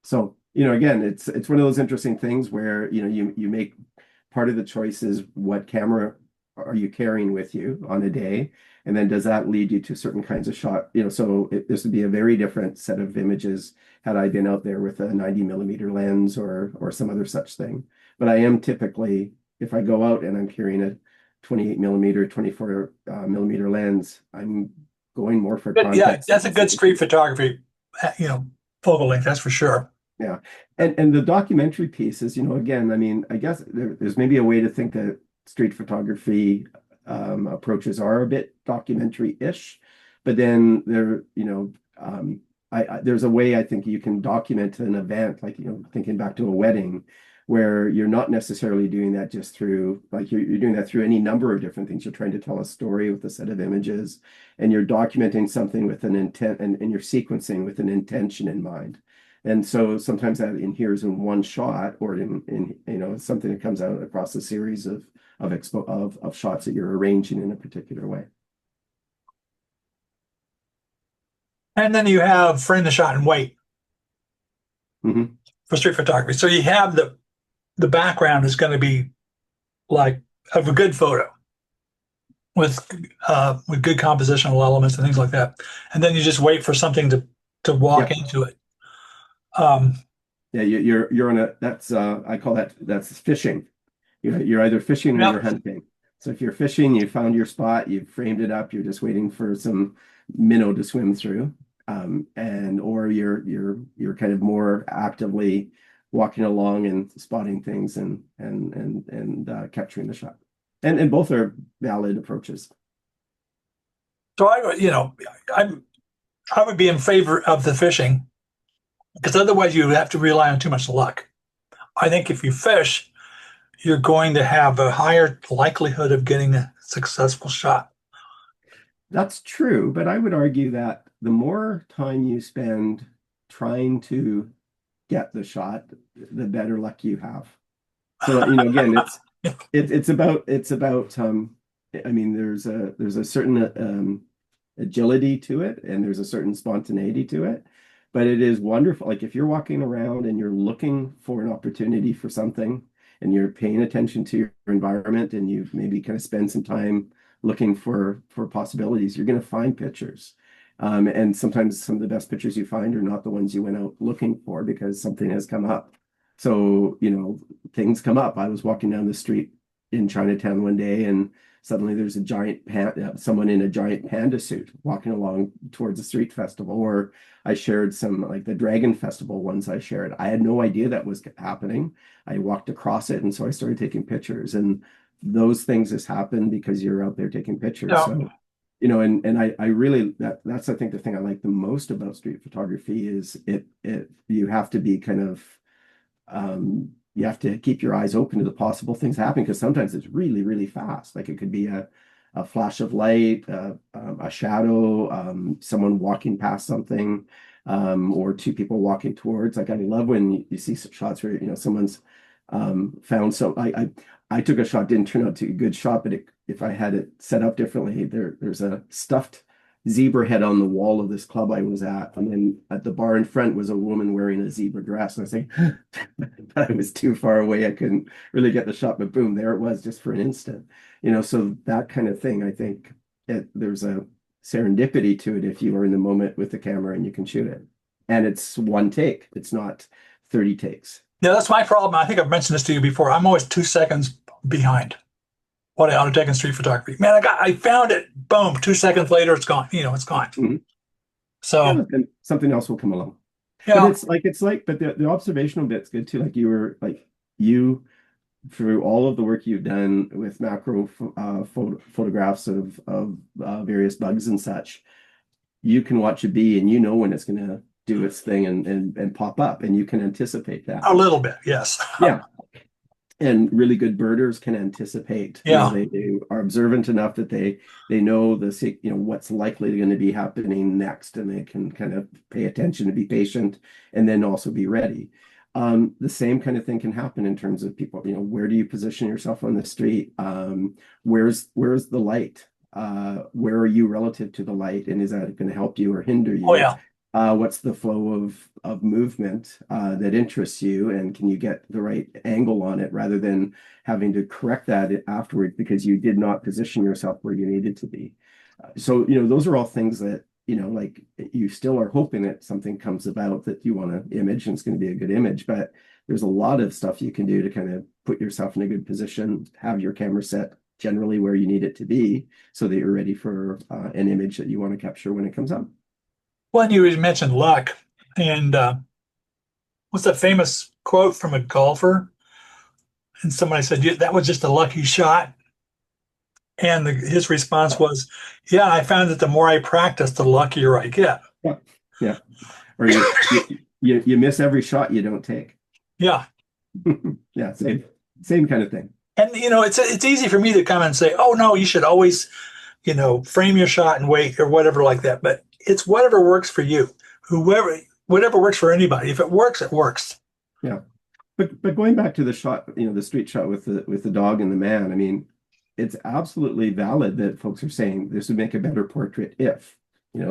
So, again, it's one of those interesting things where, you make part of the choice is what camera are you carrying with you on a day? And then does that lead you to certain kinds of shot? So this would be a very different set of images had I been out there with a 90 millimeter lens or some other such thing. But I am typically, if I go out and I'm carrying a 28 millimeter, 24 millimeter lens, I'm going more for But yeah, context. that's a good street photography, focal length, that's for sure. Yeah. And the documentary pieces, again, I mean, I guess there's maybe a way to think that street photography approaches are a bit documentary-ish, but then there's a way I think you can document an event, like, thinking back to a wedding, where you're not necessarily doing that just through, like, you're doing that through any number of different things. You're trying to tell a story with a set of images, and you're documenting something with an intent, and you're sequencing with an intention in mind. And so sometimes that inheres in one shot or in something that comes out across a series of shots that you're arranging in a particular way. And then you have frame the shot and wait Hmm. for street photography. So you have the background is going to be like of a good photo with good compositional elements and things like that. And then you just wait for something to walk Yep. into it. Um, Yeah, you're on that's I call that's fishing. You're either fishing or yep. you're hunting. So if you're fishing, you found your spot, you've framed it up, you're just waiting for some minnow to swim through. And or you're kind of more actively walking along and spotting things and capturing the shot. And both are valid approaches. So I I would be in favor of the fishing because otherwise you have to rely on too much luck. I think if you fish, you're going to have a higher likelihood of getting a successful shot. That's true, but I would argue that the more time you spend trying to get the shot, the better luck you have. So, again, it's about I mean, there's a certain agility to it and there's a certain spontaneity to it, but it is wonderful. Like if you're walking around and you're looking for an opportunity for something and you're paying attention to your environment and you've maybe kind of spend some time looking for possibilities, you're going to find pictures. And sometimes some of the best pictures you find are not the ones you went out looking for because something has come up. So, things come up. I was walking down the street in Chinatown one day and suddenly there's a giant someone in a giant panda suit walking along towards the street festival. Or I shared some like the Dragon Festival ones I shared. I had no idea that was happening. I walked across it and so I started taking pictures. And those things just happen because you're out there taking pictures. Yeah. So, and I really that's I think the thing I like the most about street photography is it you have to be kind of you have to keep your eyes open to the possible things happening because sometimes it's really, really fast. Like it could be a flash of light, a shadow, someone walking past something, or two people walking towards. Like I love when you see shots where someone's found I took a shot, didn't turn out to be a good shot, but if I had it set up differently, there's a stuffed zebra head on the wall of this club I was at. And then at the bar in front was a woman wearing a zebra dress. And I was like, but I was too far away. I couldn't really get the shot, but boom, there it was just for an instant. So that kind of thing, I think there's a serendipity to it if you are in the moment with the camera and you can shoot it. And it's one take, it's not 30 takes. Yeah, that's my problem. I think I've mentioned this to you before. I'm always 2 seconds behind what I ought to take in street photography. Man, I found it. Boom. 2 seconds later, it's gone. It's gone. Mhm. So, Yeah, and something else will come along. But yeah. but the observational bit's good too. Like you through all of the work you've done with macro photographs of various bugs and such, you can watch a bee and when it's going to do its thing and pop up, and you can anticipate that. A little bit, yes. Yeah. And really good birders can anticipate, Yeah. they are observant enough that they know what's likely going to be happening next, and they can kind of pay attention and be patient, and then also be ready. The same kind of thing can happen in terms of people. Where do you position yourself on the street? Where's the light? Where are you relative to the light, and is that going to help you or hinder Oh, you? yeah. What's the flow of movement that interests you, and can you get the right angle on it rather than having to correct that afterwards because you did not position yourself where you needed to be. So those are all things that like you still are hoping that something comes about that you want to image and it's going to be a good image, but there's a lot of stuff you can do to kind of put yourself in a good position, have your camera set generally where you need it to be so that you're ready for an image that you want to capture when it comes up. When you mentioned luck, and what's that famous quote from a golfer? And somebody said, yeah, that was just a lucky shot. And his response was, yeah, I found that the more I practice, the luckier I get. Yeah. Yeah. Or you miss every shot you don't take. Yeah. Yeah, same kind of thing. And it's easy for me to come and say, oh no, you should always, frame your shot and wait or whatever like that. But it's whatever works for you. Whatever works for anybody. If it works, it works. Yeah. But going back to the shot, the street shot with the dog and the man, I mean, it's absolutely valid that folks are saying this would make a better portrait if,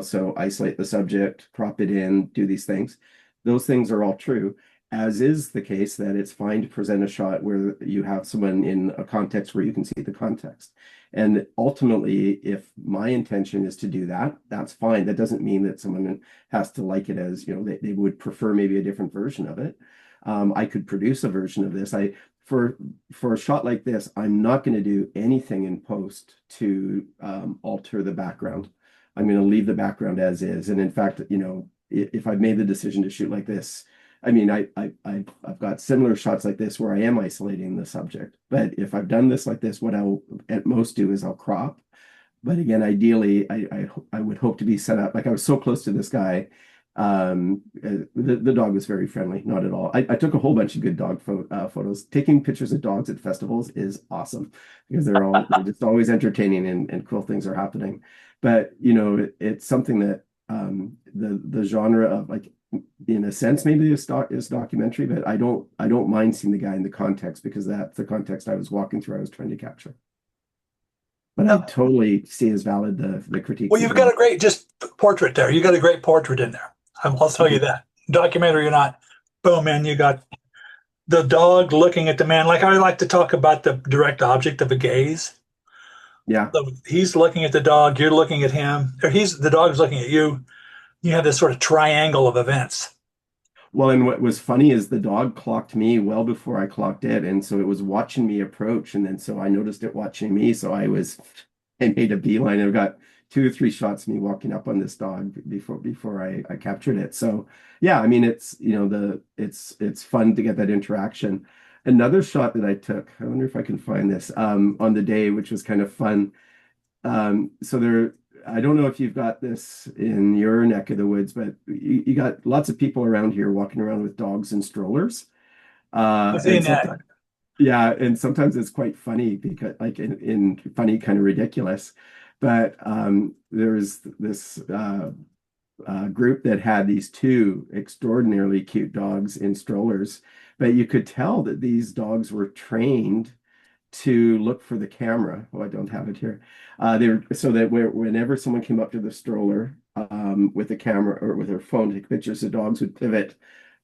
so isolate the subject, crop it in, do these things. Those things are all true, as is the case that it's fine to present a shot where you have someone in a context where you can see the context. And ultimately, if my intention is to do that, that's fine. That doesn't mean that someone has to like it as, they would prefer maybe a different version of it. I could produce a version of this. For a shot like this, I'm not going to do anything in post to alter the background. I'm going to leave the background as is. And in fact, if I've made the decision to shoot like this, I mean, I've got similar shots like this where I am isolating the subject. But if I've done this like this, what I'll at most do is I'll crop. But again, ideally, I would hope to be set up. Like I was so close to this guy. The dog was very friendly, not at all. I took a whole bunch of good dog photos. Taking pictures of dogs at festivals is awesome because they're just always entertaining and cool things are happening. But it's something that the genre of like in a sense maybe is documentary, but I don't mind seeing the guy in the context because that's the context I was walking through. I was trying to capture. But I Yeah. totally see as valid the critiques Well, as you've got well. a great just portrait there. You got a great portrait in there. I'll tell you Mhm. that. Documentary or not, boom, man, you got the dog looking at the man. Like I like to talk about the direct object of a gaze. Yeah. So he's looking at the dog, you're looking at him, or the dog's looking at you. You have this sort of triangle of events. Well, and what was funny is the dog clocked me well before I clocked it, and so it was watching me approach, and then so I noticed it watching me, so I made a beeline. I've got 2 or 3 shots of me walking up on this dog before I captured it. So yeah, I mean it's it's fun to get that interaction. Another shot that I took, I wonder if I can find this on the day, which was kind of fun. So there, I don't know if you've got this in your neck of the woods, but you got lots of people around here walking around with dogs and strollers. I've And seen that. sometimes, yeah, and sometimes it's quite funny because, like, in funny, kind of ridiculous. But there's this group that had these two extraordinarily cute dogs in strollers, but you could tell that these dogs were trained to look for the camera. Oh, I don't have it here. They were so that whenever someone came up to the stroller with a camera or with their phone to take pictures, the dogs would pivot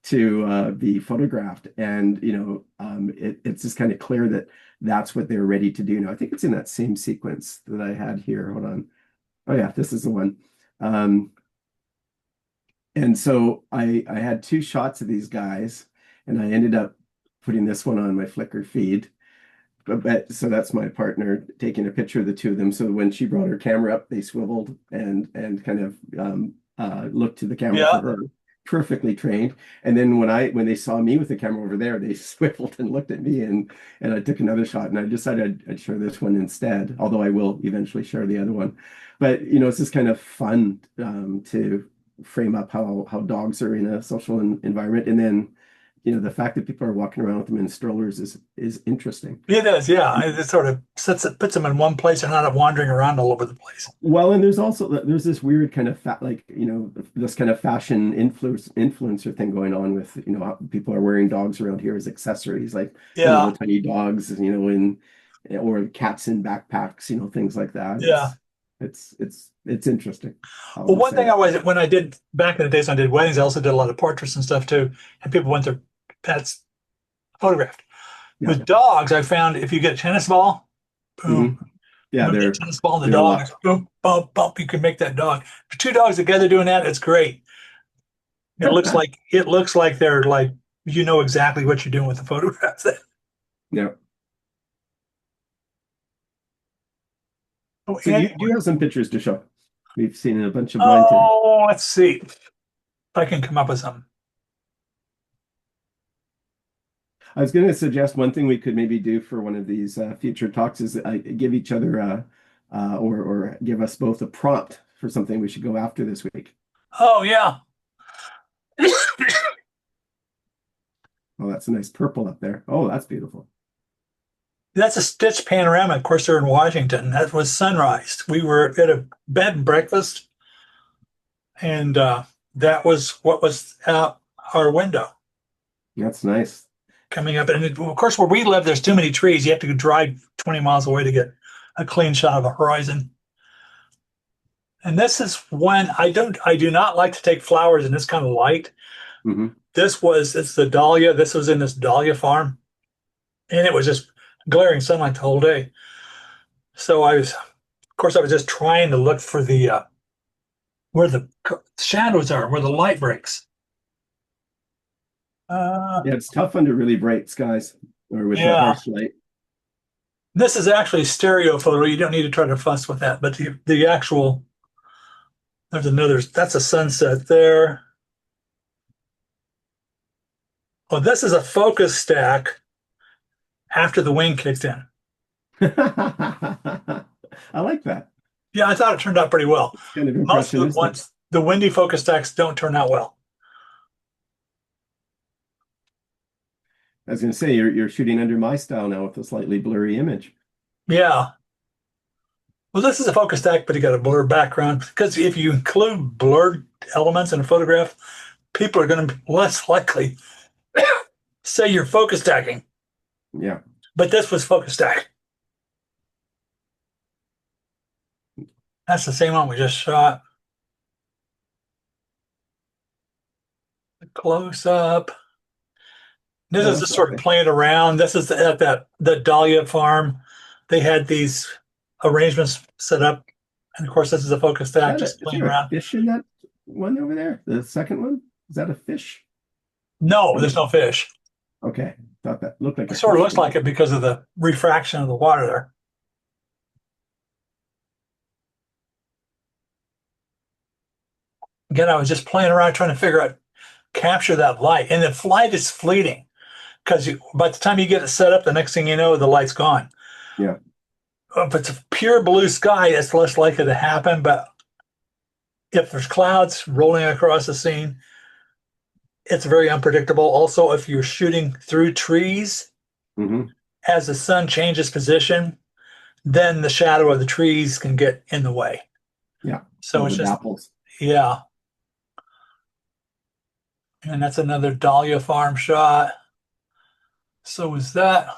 to be photographed. And it's just kind of clear that that's what they're ready to do now. I think it's in that same sequence that I had here. Hold on. Oh yeah, this is the one. Um, and so I had 2 shots of these guys, and I ended up putting this one on my Flickr feed. So that's my partner taking a picture of the two of them. So when she brought her camera up, they swiveled and kind of looked to the camera for Yeah. her. Perfectly trained. And then when they saw me with the camera over there, they swiveled and looked at me and I took another shot and I decided I'd share this one instead, although I will eventually share the other one. But it's just kind of fun to frame up how dogs are in a social environment. And then the fact that people are walking around with them in strollers is interesting. It is, yeah. It sort of puts them in one place and not wandering around all over the place. Well, and there's this weird kind of like this kind of fashion influencer thing going on with how people are wearing dogs around here as accessories, like Yeah, little tiny dogs, in or cats in backpacks, things like that. yeah. It's interesting. I'll Well, just one say thing it. when I did back in the days when I did weddings, I also did a lot of portraits and stuff too, and people want their pets photographed. Yeah. With dogs, I found if you get a tennis ball, Hmm. boom, Yeah, move that tennis ball and the they're dog, luck. boom, bump, bump. You can make that dog. For two dogs together doing that, it's great. It looks like they're like exactly what you're doing with the photographs. Yeah. Oh, So anyway, do you have some pictures to show? We've seen a bunch of mine today. oh, let's see if I can come up with some. I was going to suggest one thing we could maybe do for one of these future talks is give each other or give us both a prompt for something we should go after this week. Oh yeah, Oh, that's a nice purple up there. Oh, that's beautiful. that's a stitch panorama. Of course, they're in Washington. That was sunrise. We were at a bed and breakfast, and that was what was out our window That's nice. coming up. And of course, where we live, there's too many trees. You have to drive 20 miles away to get a clean shot of the horizon. And this is when I do not like to take flowers in this kind of light. Hmm. It's the dahlia. This was in this dahlia farm, and it was just glaring sunlight the whole day. So of course, I was just trying to look for the where the shadows are, where the light breaks. Uh, Yeah, it's tough under really bright skies or with the yeah, harsh light. this is actually stereo photo. You don't need to try to fuss with that, but the actual that's a sunset there. Well, this is a focus stack after the wing kicked in. I like that. Yeah, I thought it turned out pretty well. It's kind of Most of the impressionistic. ones, the windy focus stacks don't turn out well. I was going to say you're shooting under my style now with a slightly blurry image. Yeah. Well, this is a focus stack, but you got a blurred background because if you include blurred elements in a photograph, people are going to be less likely say you're focus stacking. Yeah. But this was focus stack. That's the same one we just shot. Close up. This Oh, is that's just sort of lovely. playing around. This is at the Dahlia farm. They had these arrangements set up, and of course, this is a focus stack, just Is playing there a around. fish in that one over there? The second one? Is that a fish? No, Or there's no? no fish. Okay. Thought that looked like It a sort of fish looks to me. like it because of the refraction of the water there. Again, I was just playing around trying to figure out capture that light, and the light is fleeting because by the time you get it set up, the next thing you know, the light's gone. Yeah. If it's a pure blue sky, it's less likely to happen. But if there's clouds rolling across the scene, it's very unpredictable. Also, if you're shooting through trees, Hmm. as the sun changes position, then the shadow of the trees can get in the way. Yeah. So Oh, it's the just, dapples. yeah. And that's another Dahlia farm shot. So is that.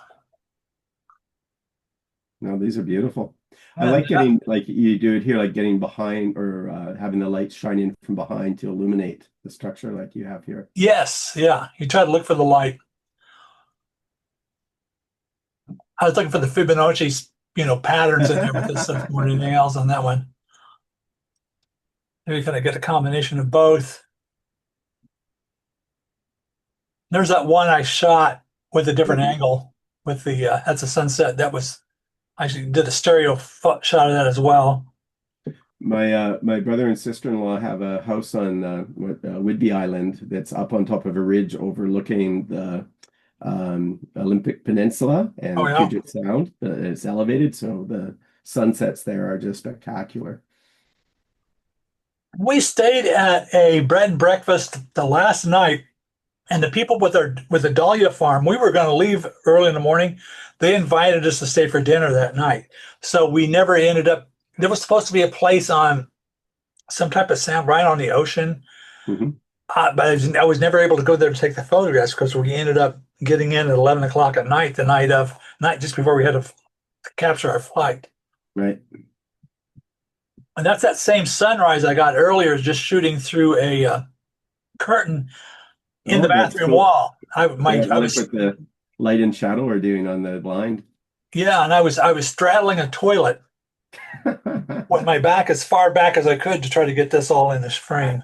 No, these are beautiful. I And like getting like you do it here, like getting behind or having the light shine in from behind to illuminate the structure like you have here. yes, yeah. You try to look for the light. I was looking for the Fibonacci's, patterns in there with this stuff more than anything else on that one. Maybe kind of get a combination of both. There's that one I shot with a different Mhm. angle with that's a sunset. That was, I actually did a stereo shot of that as well. My brother and sister-in-law have a house on Whidbey Island that's up on top of a ridge overlooking the Olympic Peninsula Oh, and yeah. Puget Sound. It's elevated, so the sunsets there are just spectacular. We stayed at a bread and breakfast the last night, and the people with the Dahlia farm, we were going to leave early in the morning. They invited us to stay for dinner that night. So we never ended up, there was supposed to be a place on some type of sound right on the ocean. Hmm. But I was never able to go there to take the photographs because we ended up getting in at 11 o'clock at night, the night just before we had to capture our flight. Right. And that's that same sunrise I got earlier, just shooting through a curtain in Oh, the that's bathroom cool. wall. Yeah, I you like was what the light and shadow are doing on the blind. yeah, and I was straddling a toilet with my back as far back as I could to try to get this all in this frame.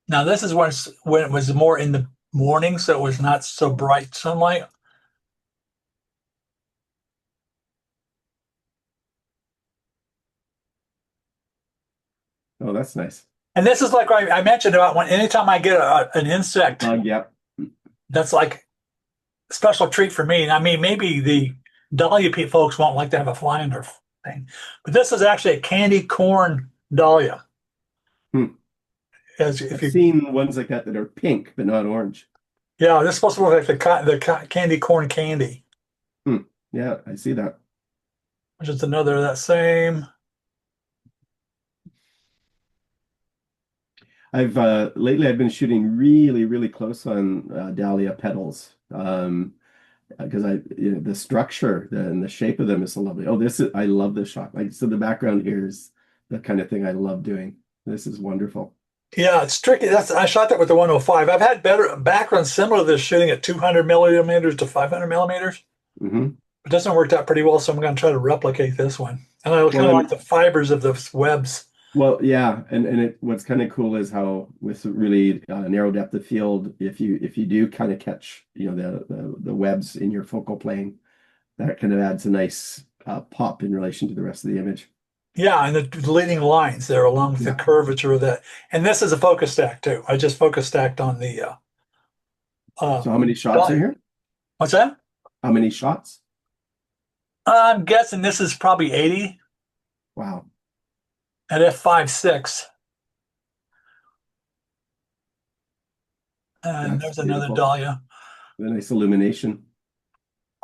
Now this is when it was more in the morning, so it was not so bright sunlight. Oh, that's nice. And this is like I mentioned about when anytime I get an insect, Yep. that's like a special treat for me. And I mean, maybe the dahlia folks won't like to have a fly in their thing, but this is actually a candy corn dahlia. Hmm. As if I've you, seen ones like that that are pink but not orange. yeah, this is supposed to look like candy corn candy, Hmm. Yeah, I see that. which is another of that same. I've lately I've been shooting really, really close on dahlia petals. Because the structure and the shape of them is so lovely. Oh, I love this shot. Like so the background here is the kind of thing I love doing. This is wonderful. Yeah, it's tricky. I shot that with the 105. I've had better backgrounds similar to this shooting at 200 millimeters to 500 millimeters. Hmm. It doesn't work out pretty well, so I'm going to try to replicate this one. And I kind Well, of like the fibers of the webs. yeah, and what's kind of cool is how with really narrow depth of field, if you do kind of catch the webs in your focal plane, that kind of adds a nice pop in relation to the rest of the image. Yeah, and the leading lines there along with the Yeah. curvature of that. And this is a focus stack too. I just focus stacked on the uh So how many shots are Dahlia. here? What's that? How many shots? I'm guessing this is probably 80 Wow. at f5.6. And That's there's another beautiful. Dahlia. The nice illumination.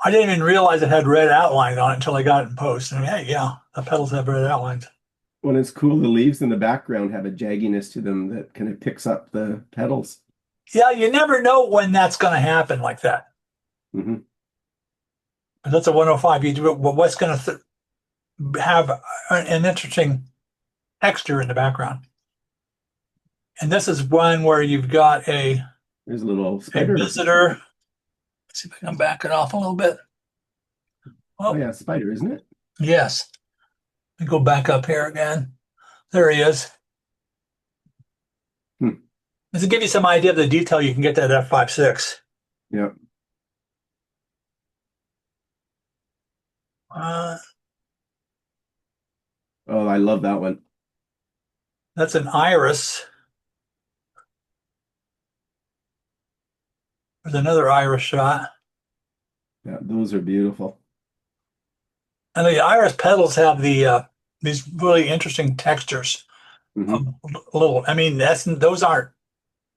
I didn't even realize it had red outline on it until I got it in post. And hey, yeah, the petals have red outlines. When it's cool, the leaves in the background have a jagginess to them that kind of picks up the petals. Yeah, you never know when that's going to happen like that. Hmm. But that's a 105. You do it, well, what's going to have an interesting texture in the background. And this is one where you've got There's a little a spider. visitor. Let's see if I can back it off a little bit. Oh Oh, yeah, spider, isn't it? yes. Let me go back up here again. There he is. Hmm. This will give you some idea of the detail you can get that f5.6. Yeah. Uh, Oh, I love that one. that's an iris. There's another iris shot. Yeah, those are beautiful. And the iris petals have these really interesting textures. Hmm. Little, I mean, those aren't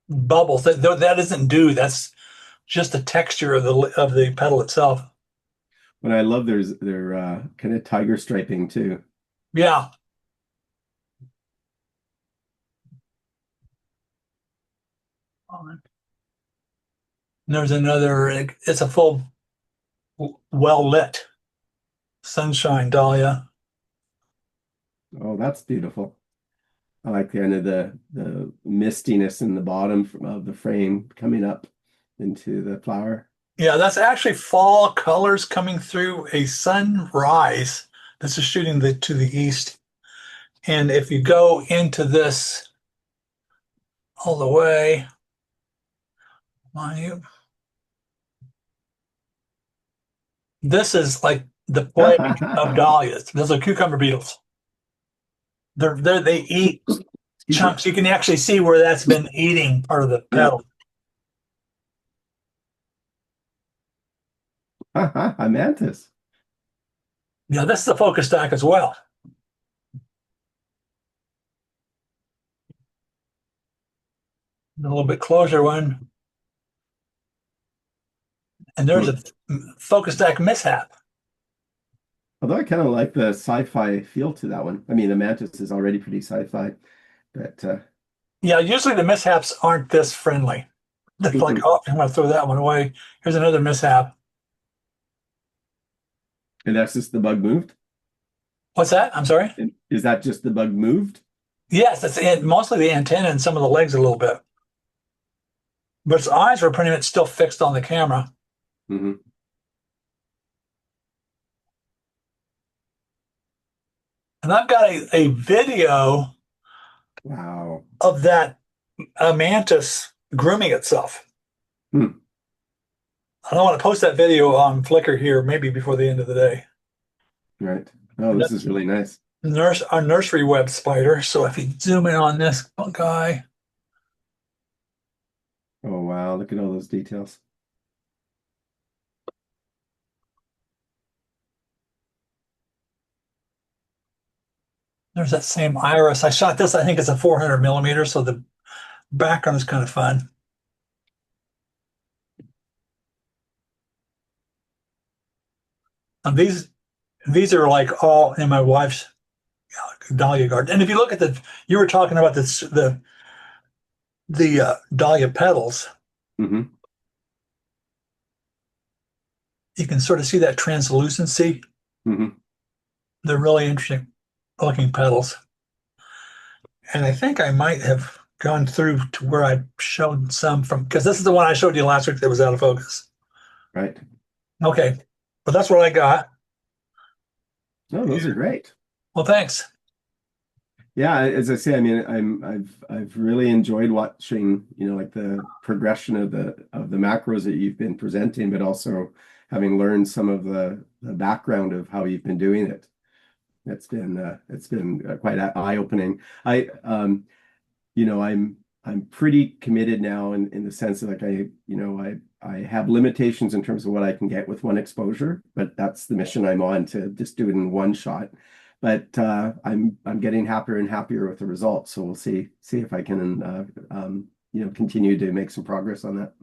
bubbles. That isn't dew. That's just the texture of the petal itself. But I love their kind of tiger striping too. Yeah. And there's another. It's a full, well lit sunshine dahlia. Oh, that's beautiful. I like kind of the mistiness in the bottom of the frame coming up into the flower. Yeah, that's actually fall colors coming through a sunrise. This is shooting to the east. And if you go into this all the way, on you, this is like the plague of dahlias. Those are cucumber beetles. They eat Excuse me. chunks. You can actually see where that's been eating part of the Yeah. petal. A mantis. Yeah, this is a focus stack as well. A little bit closer one. And there's Hmm. a focus stack mishap. Although I kind of like the sci-fi feel to that one. I mean, the mantis is already pretty sci-fi, but Yeah, usually the mishaps aren't this friendly. They're like, mhm. oh, I'm going to throw that one away. Here's another mishap. And that's just the bug moved. What's that? I'm sorry. And is that just the bug moved? Yes, that's it. Mostly the antenna and some of the legs a little bit. But its eyes were pretty much still fixed on the camera. Hmm. And I've got a video Wow. of that mantis grooming itself. Hmm. I don't want to post that video on Flickr here, maybe before the end of the day. Right. Oh, And this that's is really nice. our nursery web spider. So if you zoom in on this guy, Oh, wow. Look at all those details. there's that same iris. I shot this, I think it's a 400 millimeter, so the background is kind of fun. And these are like all in my wife's dahlia garden. And if you look at you were talking about the dahlia petals. Hmm. You can sort of see that translucency. Hmm. They're really interesting looking petals. And I think I might have gone through to where I showed some from, because this is the one I showed you last week that was out of focus. Right. Okay, but that's what I got. No, those are great. Well, thanks. Yeah, as I say, I mean, I've really enjoyed watching, like the progression of the macros that you've been presenting, but also having learned some of the background of how you've been doing it. It's been quite eye-opening. I'm pretty committed now in the sense that like I have limitations in terms of what I can get with one exposure, but that's the mission I'm on, to just do it in one shot. But I'm getting happier and happier with the results. So we'll see if I can continue to make some progress on that.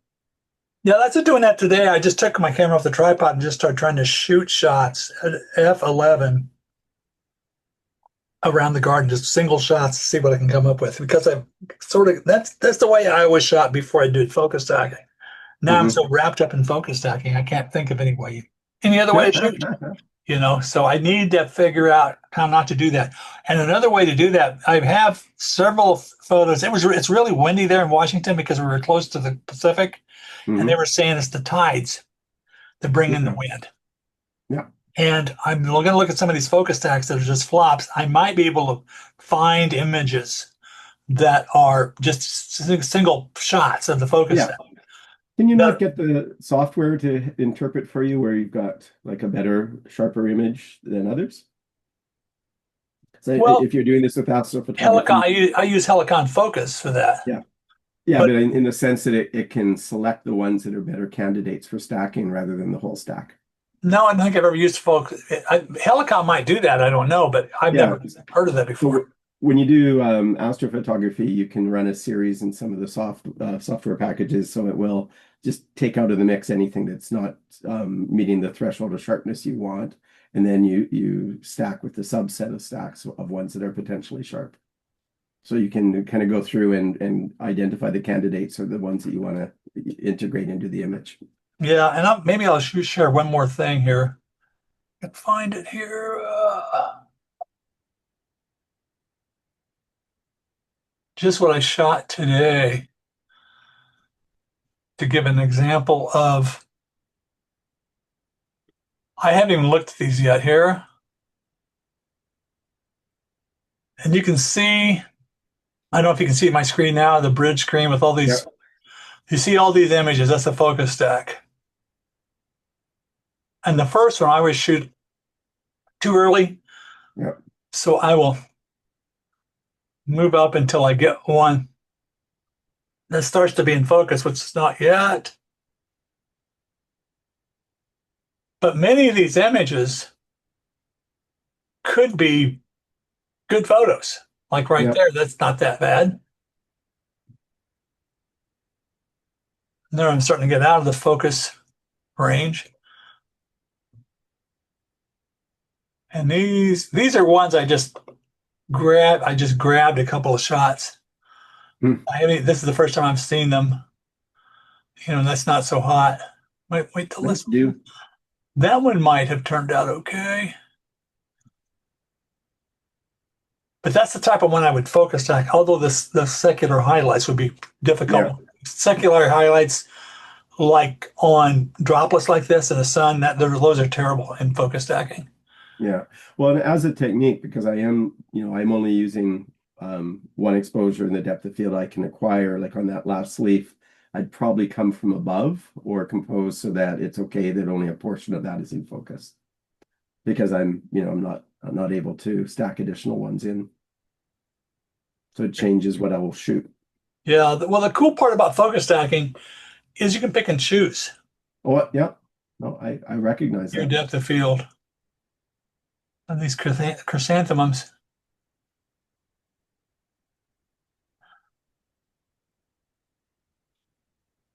Yeah, that's what doing that today. I just took my camera off the tripod and just started trying to shoot shots at f11 around the garden, just single shots to see what I can come up with. Because I sort of that's the way I always shot before I did focus stacking. Now I'm Hmm. so wrapped up in focus stacking, I can't think of any other way to shoot. So I need to figure out how not to do that. And another way to do that, I have several photos. It's really windy there in Washington because we were close to the Pacific, and they Hmm. were saying it's the tides that bring in the Okay. wind. Yeah. And I'm going to look at some of these focus stacks that are just flops. I might be able to find images that are just single shots of the focus Yeah. stack. Can you not Now, get the software to interpret for you where you've got like a better, sharper image than others? So well, if you're doing this with Helicon, astrophotography, I use Helicon Focus for that. yeah. Yeah, But but in the sense that it can select the ones that are better candidates for stacking rather than the whole stack. no, I don't think I've ever used Focus. Helicon might do that. I don't know, but I've Yeah. never heard of that So before. when you do astrophotography, you can run a series in some of the software packages, so it will just take out of the mix anything that's not meeting the threshold of sharpness you want, and then you stack with the subset of stacks of ones that are potentially sharp. So you can kind of go through and identify the candidates or the ones that you want to integrate into the image. Yeah, and maybe I'll share one more thing here. I can find it here. Just what I shot today to give an example of. I haven't even looked at these yet here. And you can see, I don't know if you can see my screen now, the bridge screen with all Yeah, these. You see all these images. That's a focus stack. And the first one I always shoot too early. yeah, So I will move up until I get one that starts to be in focus, which is not yet. But many of these images could be good photos. Like right yeah. there, that's not that bad. There I'm starting to get out of the focus range. And these are ones I just grabbed a couple of shots. Hmm. This is the first time I've seen them. And that's not so hot. Wait till Nice this. do. That one might have turned out okay. But that's the type of one I would focus on, although the secular highlights would be Yeah. difficult. Secular highlights like on droplets like this in the sun, those are terrible in focus stacking. Yeah. Well, and as a technique, because I'm only using one exposure in the depth of field I can acquire, like on that last leaf, I'd probably come from above or compose so that it's okay that only a portion of that is in focus. Because I'm not able to stack additional ones in. So it changes what I will shoot. Yeah, well, the cool part about focus stacking is you can pick and choose Oh, yeah. No, I recognize your that. depth of field of these chrysanthemums.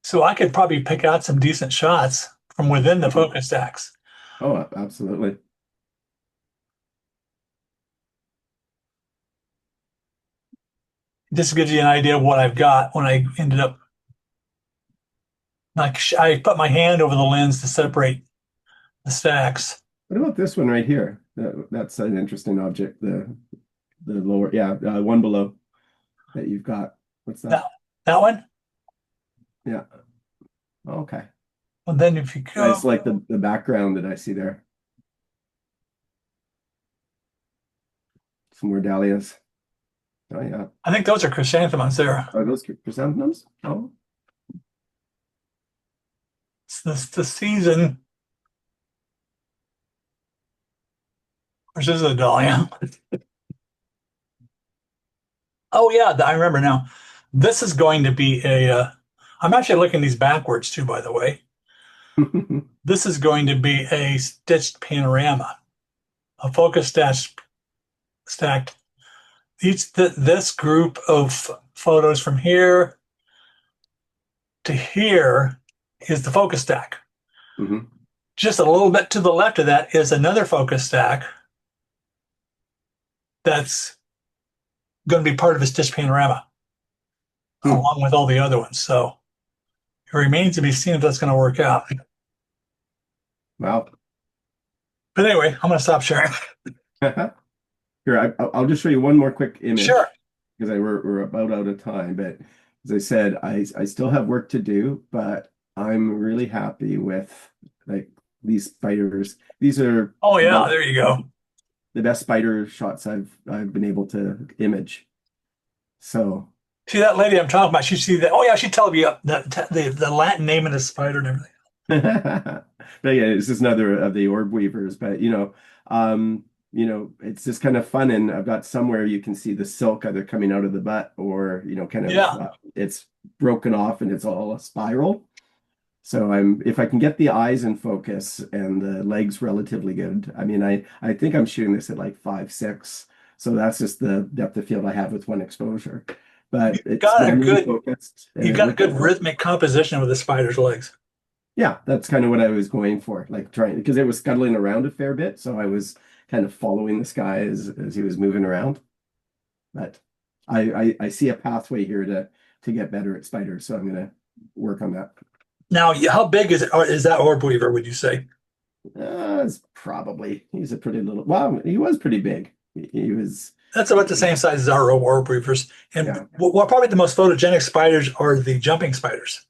So I could probably pick out some decent shots from within the Mhm. focus stacks. Oh, absolutely. This gives you an idea of what I've got when I ended up like I put my hand over the lens to separate the stacks. What about this one right here? That's an interesting object. The lower, yeah, one below that you've got. What's That that? that one. Yeah. Okay. And then if you Yeah, go, it's like the background that I see there. Some more dahlias. Oh yeah. I think those are chrysanthemums there. Are those chrysanthemums? Oh, It's the season. Which is a dahlia. Oh yeah, I remember now. This is going to be a. I'm actually looking these backwards too, by the way. This is going to be a stitched panorama, a focus stacked. This group of photos from here to here is the focus stack. Hmm. Just a little bit to the left of that is another focus stack that's going to be part of a stitched panorama, Hmm. along with all the other ones. So it remains to be seen if that's going to work out. Wow. But anyway, I'm going to stop sharing. Here, I'll just show you one more quick Sure. image because we're about out of time. But as I said, I still have work to do, but I'm really happy with like these spiders. These are Oh yeah, about there you go. the best spider shots I've been able to image. So See that lady I'm talking about? She see that? Oh yeah, she told me the Latin name of the spider and everything. but yeah, it's just another of the orb weavers. But it's just kind of fun, and I've got somewhere you can see the silk either coming out of the butt or kind of Yeah. it's broken off and it's all a spiral. So if I can get the eyes in focus and the legs relatively good. I mean, I think I'm shooting this at like 5.6, so that's just the depth of field I have with one exposure. But it's Got when a I'm really good focused and you it got a worked good out well. rhythmic composition with the spider's legs. Yeah, that's kind of what I was going for, like trying because it was scuttling around a fair bit, so I was kind of following this guy as he was moving around. But I see a pathway here to get better at spiders, so I'm gonna work on that. Now, how big is it? Or is that orb weaver? Would you say It's probably he's a pretty little. Wow, he was pretty big. He was, that's about the same size as our orb weavers? And yeah, probably the most photogenic spiders are the jumping spiders.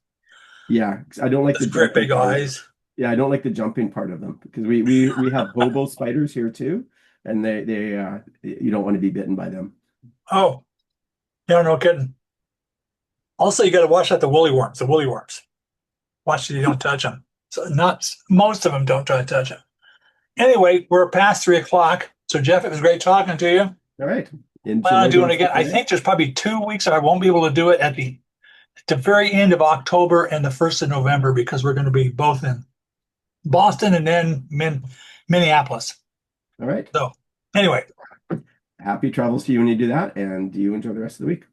yeah. I don't like the Those great jumping big part. eyes. Yeah, I don't like the jumping part of them because we have hobo spiders here too, and they you don't want to be bitten by them. Oh, yeah, no kidding. Also, you got to watch out the woolly worms. The woolly worms. Watch that you don't touch them. So not most of them don't try to touch them. Anyway, we're past 3 o'clock. So Jeff, it was great talking to you. All right. Plan Enjoy on the doing it rest again. of the I day. think there's probably 2 weeks I won't be able to do it at the very end of October and the 1st of November because we're going to be both in Boston and then Minneapolis. All right. So anyway, Happy travels to you when you do that, and you enjoy the rest of the week.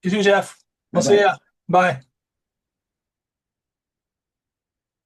you too, Jeff. We'll Bye see bye. ya. Bye.